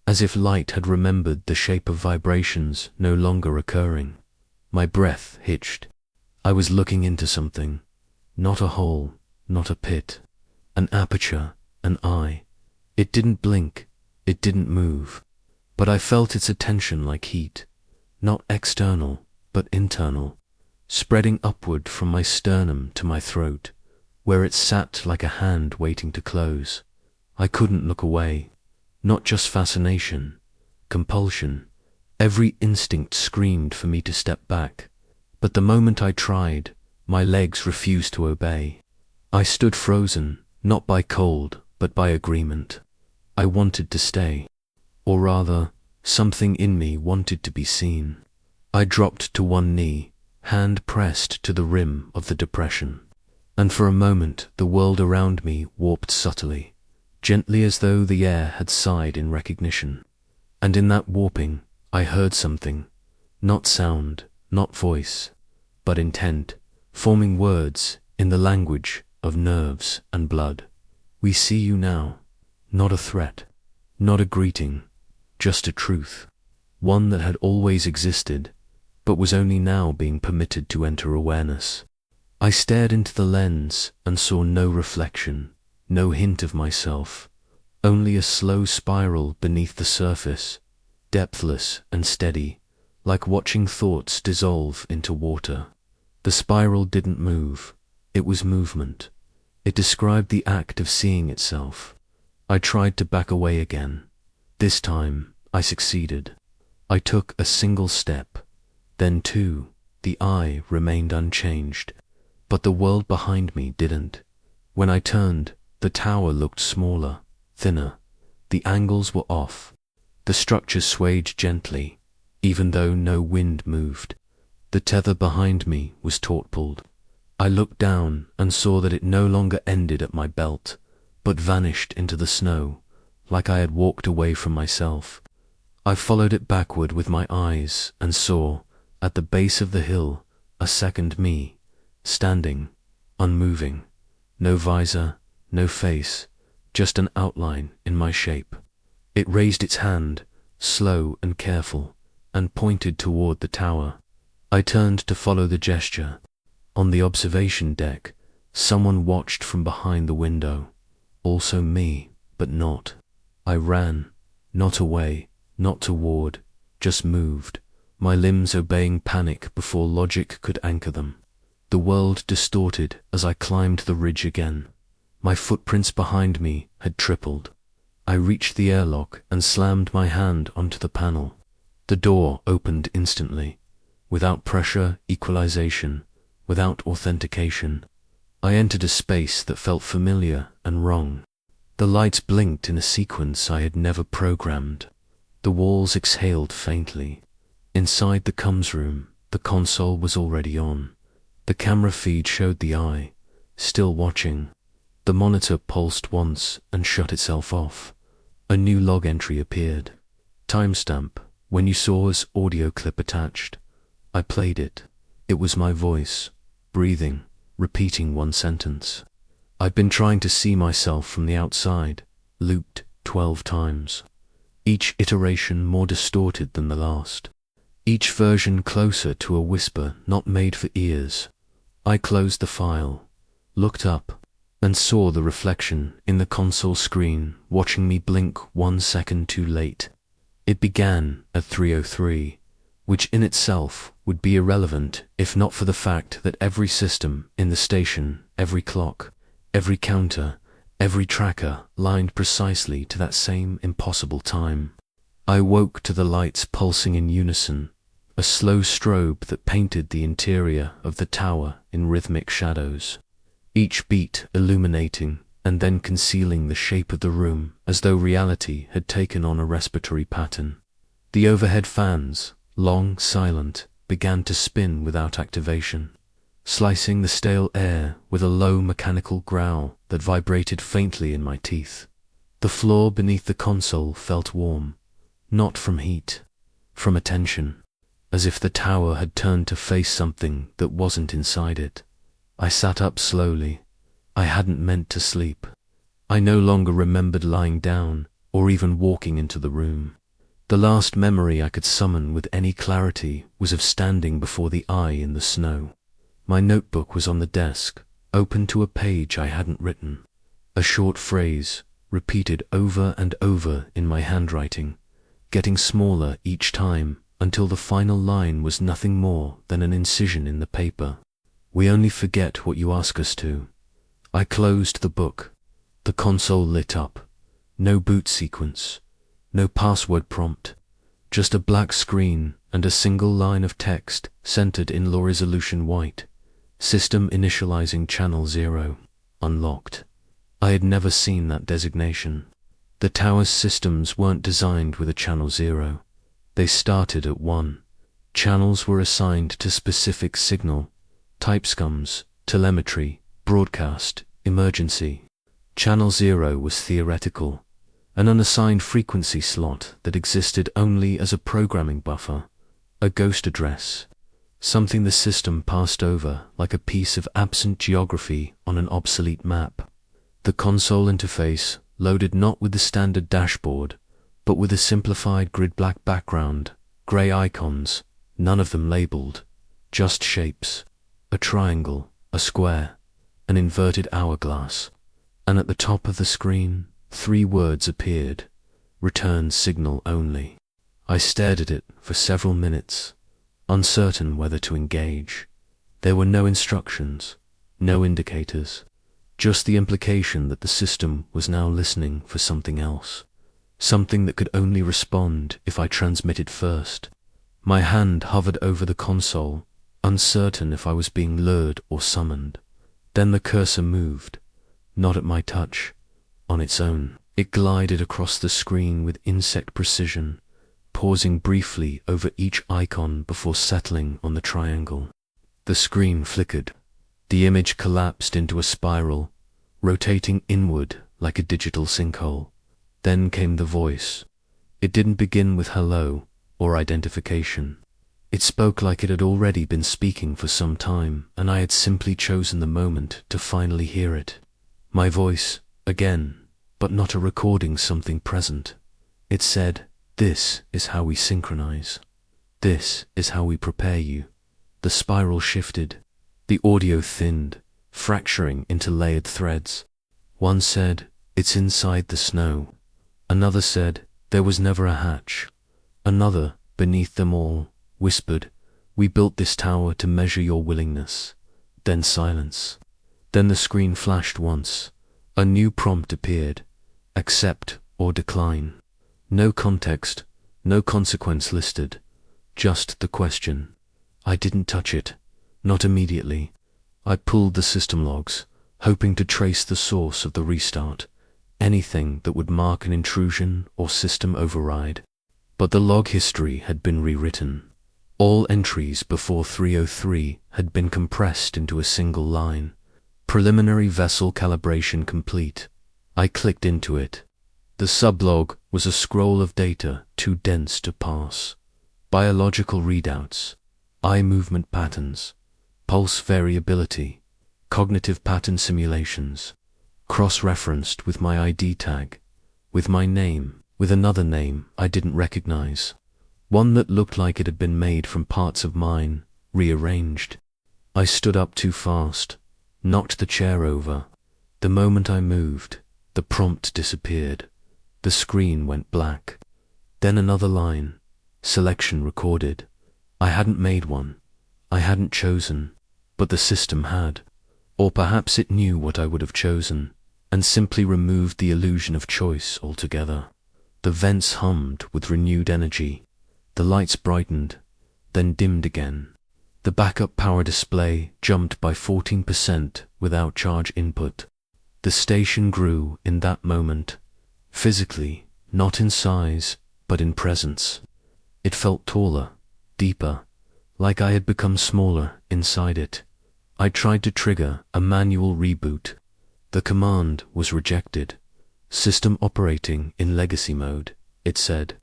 as if light had remembered the shape of vibrations no longer occurring. My breath hitched. I was looking into something, not a hole, not a pit, an aperture, an eye. It didn't blink, it didn't move, but I felt its attention like heat, not external, but internal, spreading upward from my sternum to my throat, where it sat like a hand waiting to close. I couldn't look away. Not just fascination, compulsion. Every instinct screamed for me to step back, but the moment I tried, my legs refused to obey. I stood frozen, not by cold, but by agreement. I wanted to stay. Or rather, something in me wanted to be seen. I dropped to one knee, hand pressed to the rim of the depression, and for a moment the world around me warped subtly, gently as though the air had sighed in recognition. And in that warping, I heard something, not sound, not voice, but intent, forming words in the language of nerves and blood. We see you now, not a threat, not a greeting, just a truth, one that had always existed, but was only now being permitted to enter awareness. I stared into the lens and saw no reflection, no hint of myself, only a slow spiral beneath the surface, depthless and steady, like watching thoughts dissolve into water. The spiral didn't move, it was movement. It described the act of seeing itself. I tried to back away again. This time, I succeeded. I took a single step, then two. The eye remained unchanged, but the world behind me didn't. When I turned, the tower looked smaller, thinner. The angles were off. The structure swayed gently, even though no wind moved. The tether behind me was taut-pulled. I looked down and saw that it no longer ended at my belt, but vanished into the snow, like I had walked away from myself. I followed it backward with my eyes and saw, at the base of the hill, a second me, standing, unmoving, no visor, no face, just an outline in my shape. It raised its hand, slow and careful, and pointed toward the tower. I turned to follow the gesture. On the observation deck, someone watched from behind the window. Also me, but not. I ran, not away, not toward, just moved, my limbs obeying panic before logic could anchor them. The world distorted as I climbed the ridge again. My footprints behind me had tripled. I reached the airlock and slammed my hand onto the panel. The door opened instantly, without pressure, equalization, without authentication. I entered a space that felt familiar and wrong. The lights blinked in a sequence I had never programmed. The walls exhaled faintly. Inside the comms room, the console was already on. The camera feed showed the eye, still watching. The monitor pulsed once and shut itself off. A new log entry appeared. Timestamp, when you saw us, audio clip attached. I played it. It was my voice, breathing, repeating one sentence. I'd been trying to see myself from the outside, looped 12 times. Each iteration more distorted than the last. Each version closer to a whisper not made for ears. I closed the file, looked up, and saw the reflection in the console screen watching me blink 1 second too late. It began at 3:03, which in itself would be irrelevant if not for the fact that every system in the station, every clock, every counter, every tracker lined precisely to that same impossible time. I woke to the lights pulsing in unison, a slow strobe that painted the interior of the tower in rhythmic shadows, each beat illuminating and then concealing the shape of the room as though reality had taken on a respiratory pattern. The overhead fans, long silent, began to spin without activation, slicing the stale air with a low mechanical growl that vibrated faintly in my teeth. The floor beneath the console felt warm, not from heat, from attention, as if the tower had turned to face something that wasn't inside it. I sat up slowly. I hadn't meant to sleep. I no longer remembered lying down or even walking into the room. The last memory I could summon with any clarity was of standing before the eye in the snow. My notebook was on the desk, open to a page I hadn't written. A short phrase, repeated over and over in my handwriting, getting smaller each time until the final line was nothing more than an incision in the paper. We only forget what you ask us to. I closed the book. The console lit up. No boot sequence. No password prompt. Just a black screen and a single line of text centered in low resolution white. System initializing channel 0. Unlocked. I had never seen that designation. The tower's systems weren't designed with a channel 0. They started at 1. Channels were assigned to specific signal, typescums, telemetry, broadcast, emergency. Channel 0 was theoretical, an unassigned frequency slot that existed only as a programming buffer, a ghost address, something the system passed over like a piece of absent geography on an obsolete map. The console interface loaded not with the standard dashboard, but with a simplified grid-black background, grey icons, none of them labeled, just shapes, a triangle, a square, an inverted hourglass, and at the top of the screen, 3 words appeared, return signal only. I stared at it for several minutes, uncertain whether to engage. There were no instructions, no indicators, just the implication that the system was now listening for something else. Something that could only respond if I transmitted first. My hand hovered over the console, uncertain if I was being lured or summoned. Then the cursor moved, not at my touch, on its own. It glided across the screen with insect precision, pausing briefly over each icon before settling on the triangle. The screen flickered. The image collapsed into a spiral, rotating inward like a digital sinkhole. Then came the voice. It didn't begin with hello or identification. It spoke like it had already been speaking for some time, and I had simply chosen the moment to finally hear it. My voice, again, but not a recording something present. It said, "This is how we synchronize. This is how we prepare you." The spiral shifted. The audio thinned, fracturing into layered threads. One said, "It's inside the snow." Another said, "There was never a hatch." Another, "Beneath them all, whispered, "We built this tower to measure your willingness." Then silence. Then the screen flashed once. A new prompt appeared. Accept or decline. No context, no consequence listed. Just the question. I didn't touch it. Not immediately. I pulled the system logs, hoping to trace the source of the restart. Anything that would mark an intrusion or system override. But the log history had been rewritten. All entries before 303 had been compressed into a single line. Preliminary vessel calibration complete. I clicked into it. The sublog was a scroll of data too dense to parse. Biological readouts, eye movement patterns, pulse variability, cognitive pattern simulations, cross-referenced with my ID tag, with my name, with another name I didn't recognize, one that looked like it had been made from parts of mine, rearranged. I stood up too fast, knocked the chair over. The moment I moved, the prompt disappeared. The screen went black. Then another line. Selection recorded. I hadn't made one. I hadn't chosen. But the system had. Or perhaps it knew what I would have chosen, and simply removed the illusion of choice altogether. The vents hummed with renewed energy. The lights brightened, then dimmed again. The backup power display jumped by 14% without charge input. The station grew in that moment. Physically, not in size, but in presence. It felt taller, deeper, like I had become smaller inside it. I tried to trigger a manual reboot. The command was rejected. System operating in legacy mode, it said.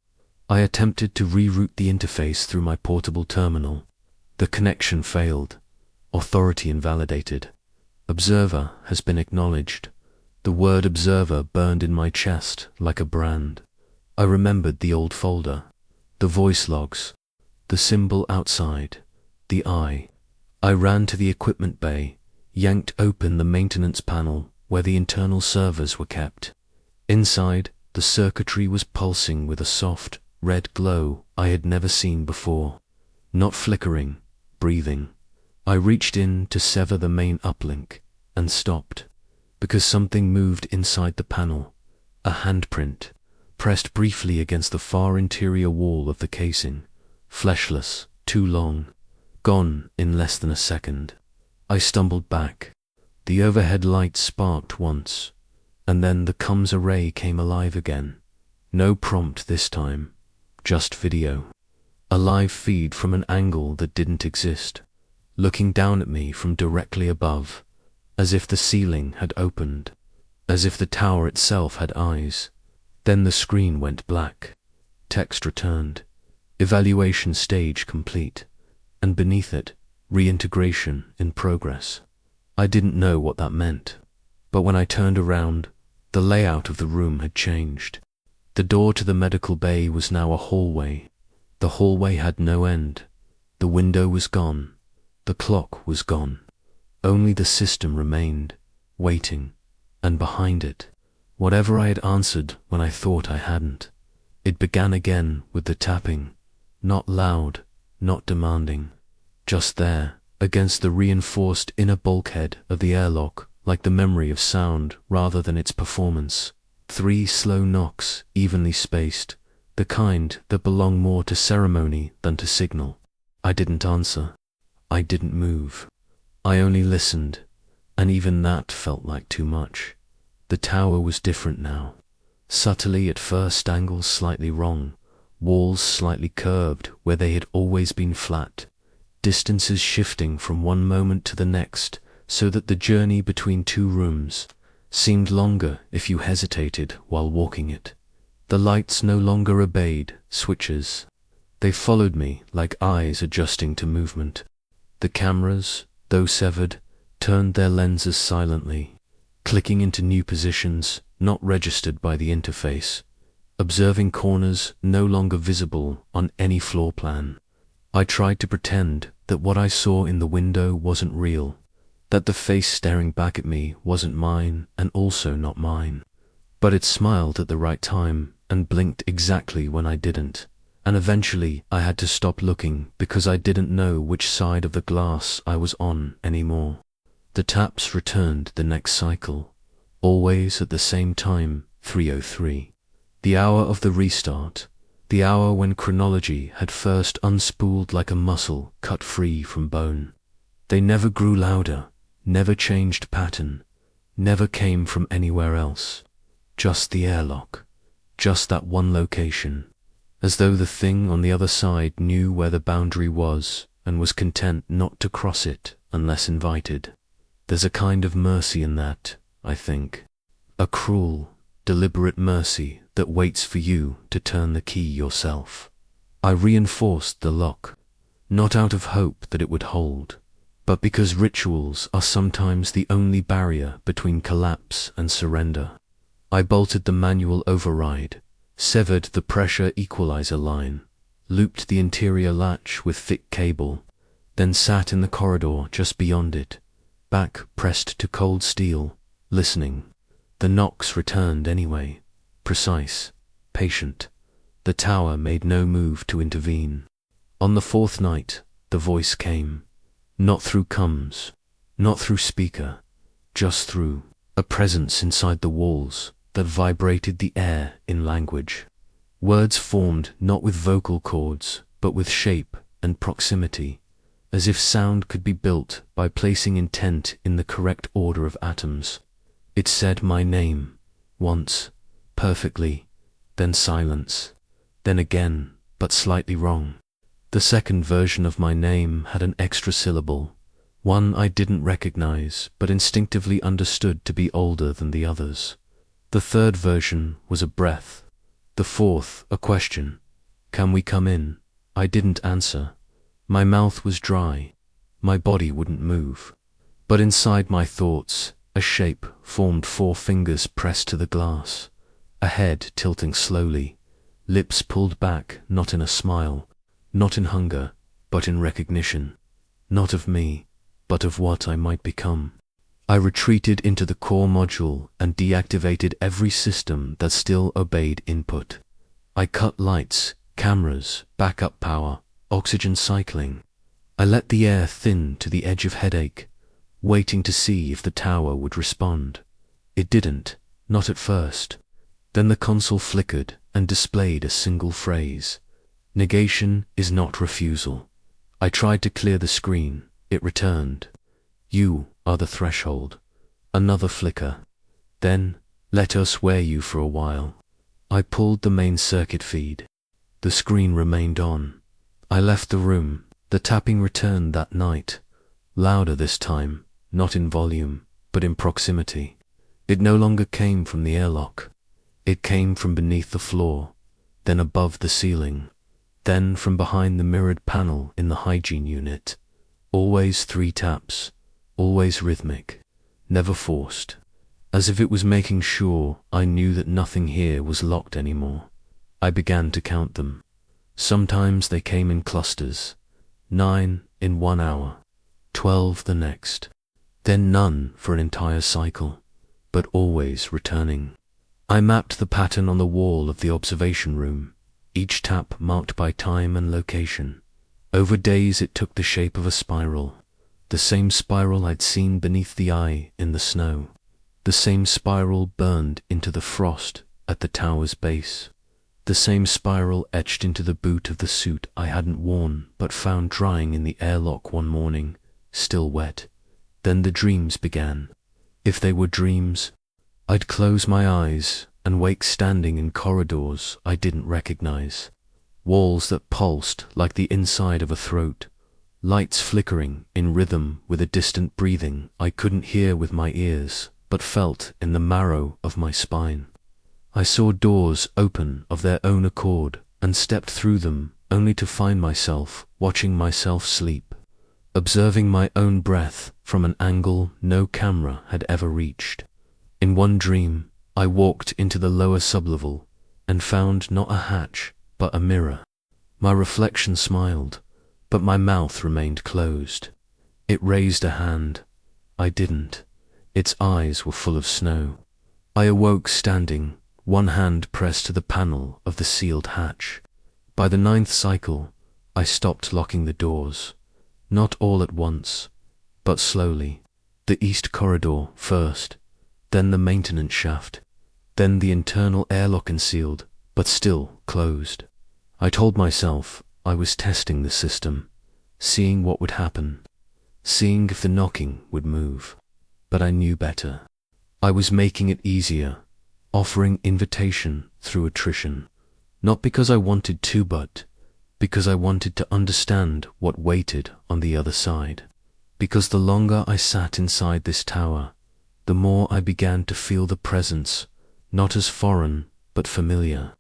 I attempted to reroute the interface through my portable terminal. The connection failed. Authority invalidated. Observer has been acknowledged. The word observer burned in my chest like a brand. I remembered the old folder, the voice logs, the symbol outside, the eye. I ran to the equipment bay, yanked open the maintenance panel where the internal servers were kept. Inside, the circuitry was pulsing with a soft, red glow I had never seen before. Not flickering, breathing. I reached in to sever the main uplink and stopped, because something moved inside the panel. A handprint, pressed briefly against the far interior wall of the casing, fleshless, too long, gone in less than a second. I stumbled back. The overhead light sparked once, and then the comms array came alive again. No prompt this time, just video. A live feed from an angle that didn't exist, looking down at me from directly above, as if the ceiling had opened, as if the tower itself had eyes. Then the screen went black. Text returned. Evaluation stage complete. And beneath it, reintegration in progress. I didn't know what that meant, but when I turned around, the layout of the room had changed. The door to the medical bay was now a hallway. The hallway had no end. The window was gone. The clock was gone. Only the system remained, waiting, and behind it, whatever I had answered when I thought I hadn't. It began again with the tapping, not loud, not demanding, just there, against the reinforced inner bulkhead of the airlock, like the memory of sound rather than its performance. 3 slow knocks, evenly spaced, the kind that belong more to ceremony than to signal. I didn't answer. I didn't move. I only listened, and even that felt like too much. The tower was different now. Subtly at first angles slightly wrong, walls slightly curved where they had always been flat, distances shifting from one moment to the next so that the journey between 2 rooms seemed longer if you hesitated while walking it. The lights no longer obeyed switches. They followed me like eyes adjusting to movement. The cameras, though severed, turned their lenses silently, clicking into new positions not registered by the interface, observing corners no longer visible on any floor plan. I tried to pretend that what I saw in the window wasn't real, that the face staring back at me wasn't mine and also not mine. But it smiled at the right time and blinked exactly when I didn't. and eventually I had to stop looking because I didn't know which side of the glass I was on anymore. The taps returned the next cycle, always at the same time, 3:03. The hour of the restart, the hour when chronology had first unspooled like a muscle cut free from bone. They never grew louder, never changed pattern, never came from anywhere else. Just the airlock, just that one location, as though the thing on the other side knew where the boundary was and was content not to cross it unless invited. There's a kind of mercy in that, I think. A cruel, deliberate mercy that waits for you to turn the key yourself. I reinforced the lock, not out of hope that it would hold, but because rituals are sometimes the only barrier between collapse and surrender. I bolted the manual override, severed the pressure equalizer line, looped the interior latch with thick cable, then sat in the corridor just beyond it, back pressed to cold steel, listening. The knocks returned anyway, precise, patient. The tower made no move to intervene. On the fourth night, the voice came. Not through comms, not through speaker, just through a presence inside the walls that vibrated the air in language. Words formed not with vocal cords, but with shape and proximity, as if sound could be built by placing intent in the correct order of atoms. It said my name, once, perfectly, then silence, then again, but slightly wrong. The second version of my name had an extra syllable, one I didn't recognize but instinctively understood to be older than the others. The third version was a breath. The fourth, a question. Can we come in? I didn't answer. My mouth was dry. My body wouldn't move. But inside my thoughts, a shape formed, 4 fingers pressed to the glass, a head tilting slowly, lips pulled back, not in a smile, not in hunger, but in recognition, not of me, but of what I might become. I retreated into the core module and deactivated every system that still obeyed input. I cut lights, cameras, backup power, oxygen cycling. I let the air thin to the edge of headache, waiting to see if the tower would respond. It didn't, not at first. Then the console flickered and displayed a single phrase. Negation is not refusal. I tried to clear the screen. It returned. You are the threshold. Another flicker. Then, let us wear you for a while. I pulled the main circuit feed. The screen remained on. I left the room. The tapping returned that night. Louder this time, not in volume, but in proximity. It no longer came from the airlock. It came from beneath the floor, then above the ceiling, then from behind the mirrored panel in the hygiene unit. Always 3 taps, always rhythmic, never forced, as if it was making sure I knew that nothing here was locked anymore. I began to count them. Sometimes they came in clusters, 9 in 1 hour, 12 the next, then none for an entire cycle, but always returning. I mapped the pattern on the wall of the observation room, each tap marked by time and location. Over days it took the shape of a spiral, the same spiral I'd seen beneath the eye in the snow. The same spiral burned into the frost at the tower's base. The same spiral etched into the boot of the suit I hadn't worn but found drying in the airlock one morning, still wet. Then the dreams began. If they were dreams, I'd close my eyes and wake standing in corridors I didn't recognize. Walls that pulsed like the inside of a throat, lights flickering in rhythm with a distant breathing I couldn't hear with my ears, but felt in the marrow of my spine. I saw doors open of their own accord and stepped through them only to find myself watching myself sleep, observing my own breath from an angle no camera had ever reached. In one dream, I walked into the lower sublevel and found not a hatch, but a mirror. My reflection smiled, but my mouth remained closed. It raised a hand. I didn't. Its eyes were full of snow. I awoke standing, one hand pressed to the panel of the sealed hatch. By the 9th cycle, I stopped locking the doors, not all at once, but slowly. The east corridor first, then the maintenance shaft, then the internal airlock concealed, but still closed. I told myself I was testing the system, seeing what would happen, seeing if the knocking would move. But I knew better. I was making it easier, offering invitation through attrition. Not because I wanted to, but because I wanted to understand what waited on the other side. Because the longer I sat inside this tower, the more I began to feel the presence, not as foreign, but familiar.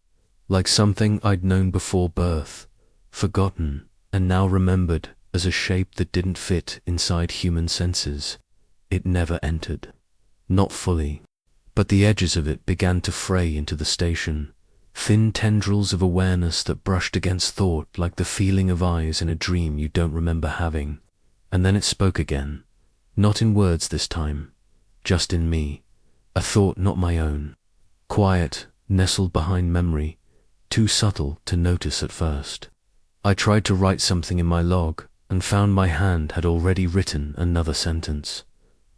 Like something I'd known before birth, forgotten, and now remembered as a shape that didn't fit inside human senses. It never entered. Not fully. But the edges of it began to fray into the station, thin tendrils of awareness that brushed against thought like the feeling of eyes in a dream you don't remember having. And then it spoke again, not in words this time, just in me, a thought not my own, quiet, nestled behind memory, too subtle to notice at first. I tried to write something in my log and found my hand had already written another sentence.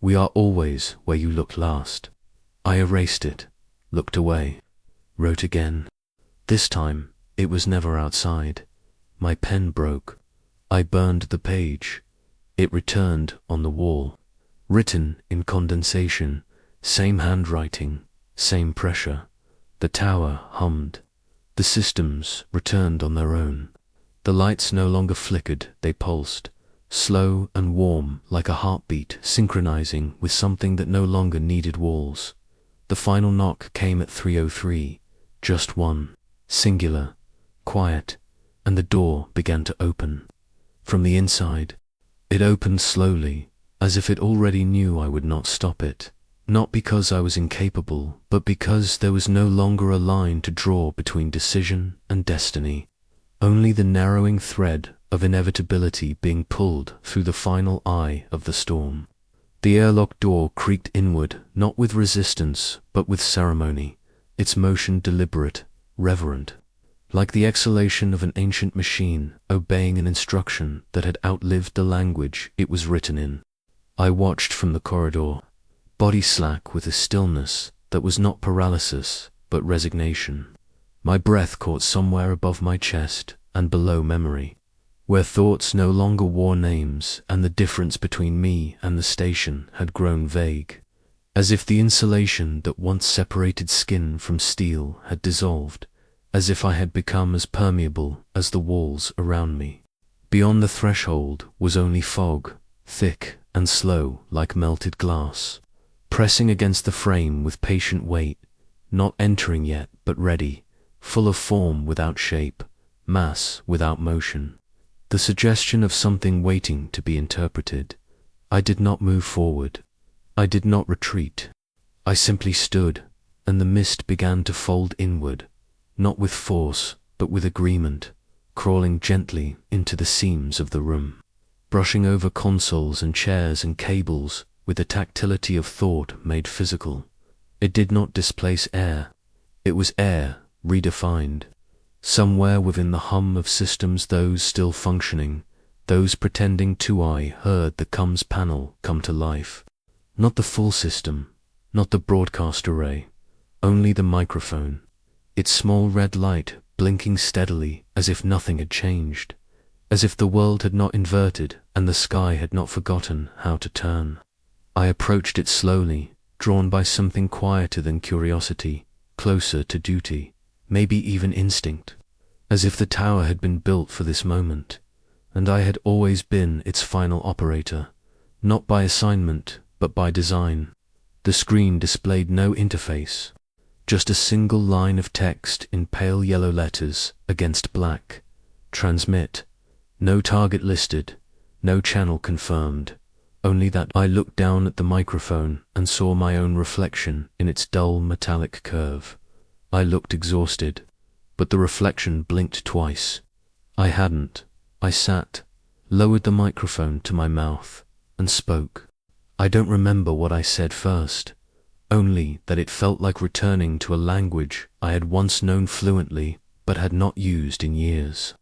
We are always where you looked last. I erased it, looked away, wrote again. This time, it was never outside. My pen broke. I burned the page. It returned on the wall. Written in condensation, same handwriting, same pressure. The tower hummed. The systems returned on their own. The lights no longer flickered, they pulsed, slow and warm like a heartbeat synchronizing with something that no longer needed walls. The final knock came at 3:03, just one, singular, quiet, and the door began to open. From the inside, it opened slowly, as if it already knew I would not stop it. Not because I was incapable, but because there was no longer a line to draw between decision and destiny. Only the narrowing thread of inevitability being pulled through the final eye of the storm. The airlock door creaked inward, not with resistance, but with ceremony, its motion deliberate, reverent, like the exhalation of an ancient machine obeying an instruction that had outlived the language it was written in. I watched from the corridor, body slack with a stillness that was not paralysis, but resignation. My breath caught somewhere above my chest and below memory, where thoughts no longer wore names and the difference between me and the station had grown vague, as if the insulation that once separated skin from steel had dissolved, as if I had become as permeable as the walls around me. Beyond the threshold was only fog, thick and slow like melted glass, pressing against the frame with patient weight, not entering yet but ready, full of form without shape, mass without motion. The suggestion of something waiting to be interpreted. I did not move forward. I did not retreat. I simply stood, and the mist began to fold inward, not with force, but with agreement, crawling gently into the seams of the room, brushing over consoles and chairs and cables with the tactility of thought made physical. It did not displace air. It was air redefined. Somewhere within the hum of systems, those still functioning, those pretending to, I heard the comms panel come to life. Not the full system, not the broadcast array, only the microphone, its small red light blinking steadily as if nothing had changed, as if the world had not inverted and the sky had not forgotten how to turn. I approached it slowly, drawn by something quieter than curiosity, closer to duty, maybe even instinct, as if the tower had been built for this moment, and I had always been its final operator, not by assignment, but by design. The screen displayed no interface, just a single line of text in pale yellow letters against black. Transmit. No target listed, no channel confirmed, only that I looked down at the microphone and saw my own reflection in its dull metallic curve. I looked exhausted, but the reflection blinked twice. I hadn't. I sat, lowered the microphone to my mouth, and spoke. I don't remember what I said first, only that it felt like returning to a language I had once known fluently but had not used in years.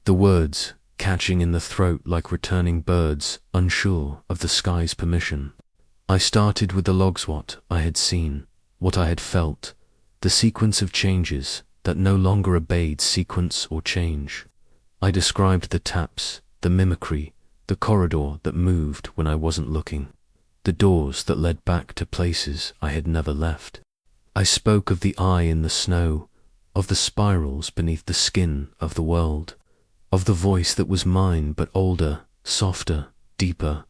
The words catching in the throat like returning birds, unsure of the sky's permission. I started with the logs, what I had seen, what I had felt, the sequence of changes that no longer obeyed sequence or change. I described the taps, the mimicry, the corridor that moved when I wasn't looking, the doors that led back to places I had never left. I spoke of the eye in the snow, of the spirals beneath the skin of the world, of the voice that was mine but older, softer, deeper,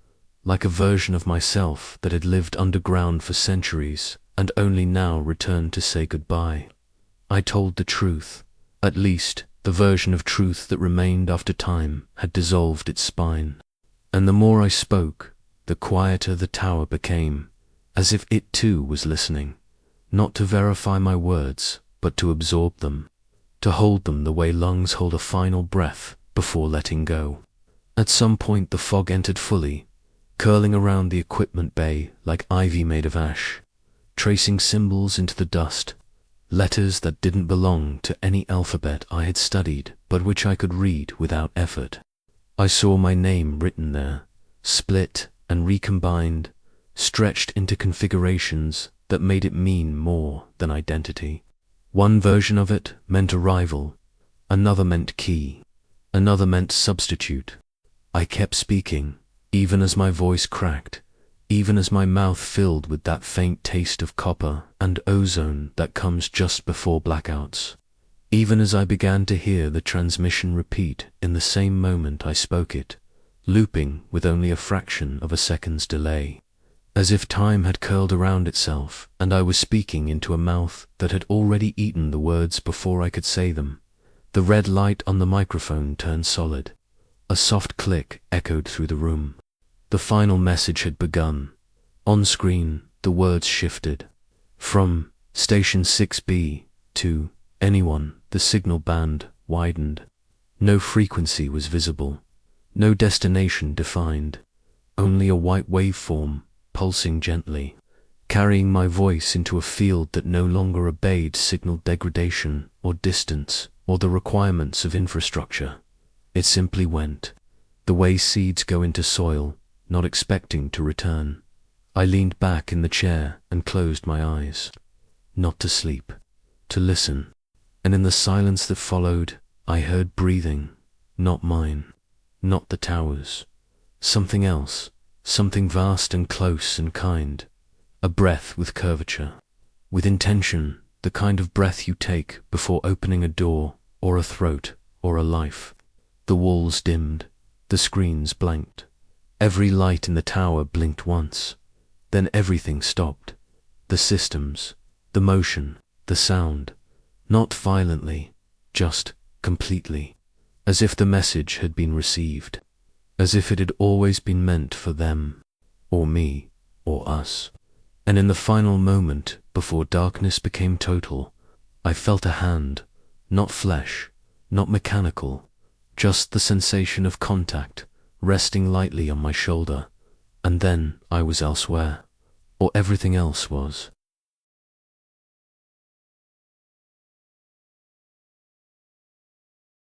like a version of myself that had lived underground for centuries and only now returned to say goodbye. I told the truth, at least the version of truth that remained after time had dissolved its spine. And the more I spoke, the quieter the tower became, as if it too was listening, not to verify my words, but to absorb them, to hold them the way lungs hold a final breath before letting go. At some point the fog entered fully, curling around the equipment bay like ivy made of ash, tracing symbols into the dust, letters that didn't belong to any alphabet I had studied but which I could read without effort. I saw my name written there, split and recombined, stretched into configurations that made it mean more than identity. One version of it meant arrival, another meant key, another meant substitute. I kept speaking, even as my voice cracked, even as my mouth filled with that faint taste of copper and ozone that comes just before blackouts, even as I began to hear the transmission repeat in the same moment I spoke it, looping with only a fraction of a second's delay, as if time had curled around itself and I was speaking into a mouth that had already eaten the words before I could say them. The red light on the microphone turned solid. A soft click echoed through the room. The final message had begun. On screen, the words shifted. From Station 6B to anyone, the signal band widened. No frequency was visible. No destination defined. Only a white waveform, pulsing gently, carrying my voice into a field that no longer obeyed signal degradation or distance or the requirements of infrastructure. It simply went, the way seeds go into soil, not expecting to return. I leaned back in the chair and closed my eyes. Not to sleep, to listen. And in the silence that followed, I heard breathing, not mine, not the tower's. Something else, something vast and close and kind. A breath with curvature, with intention, the kind of breath you take before opening a door or a throat or a life. The walls dimmed, the screens blanked. Every light in the tower blinked once. Then everything stopped. The systems, the motion, the sound. Not violently, just completely. As if the message had been received. As if it had always been meant for them, or me, or us. And in the final moment, before darkness became total, I felt a hand, not flesh, not mechanical, just the sensation of contact, resting lightly on my shoulder, and then I was elsewhere, or everything else was.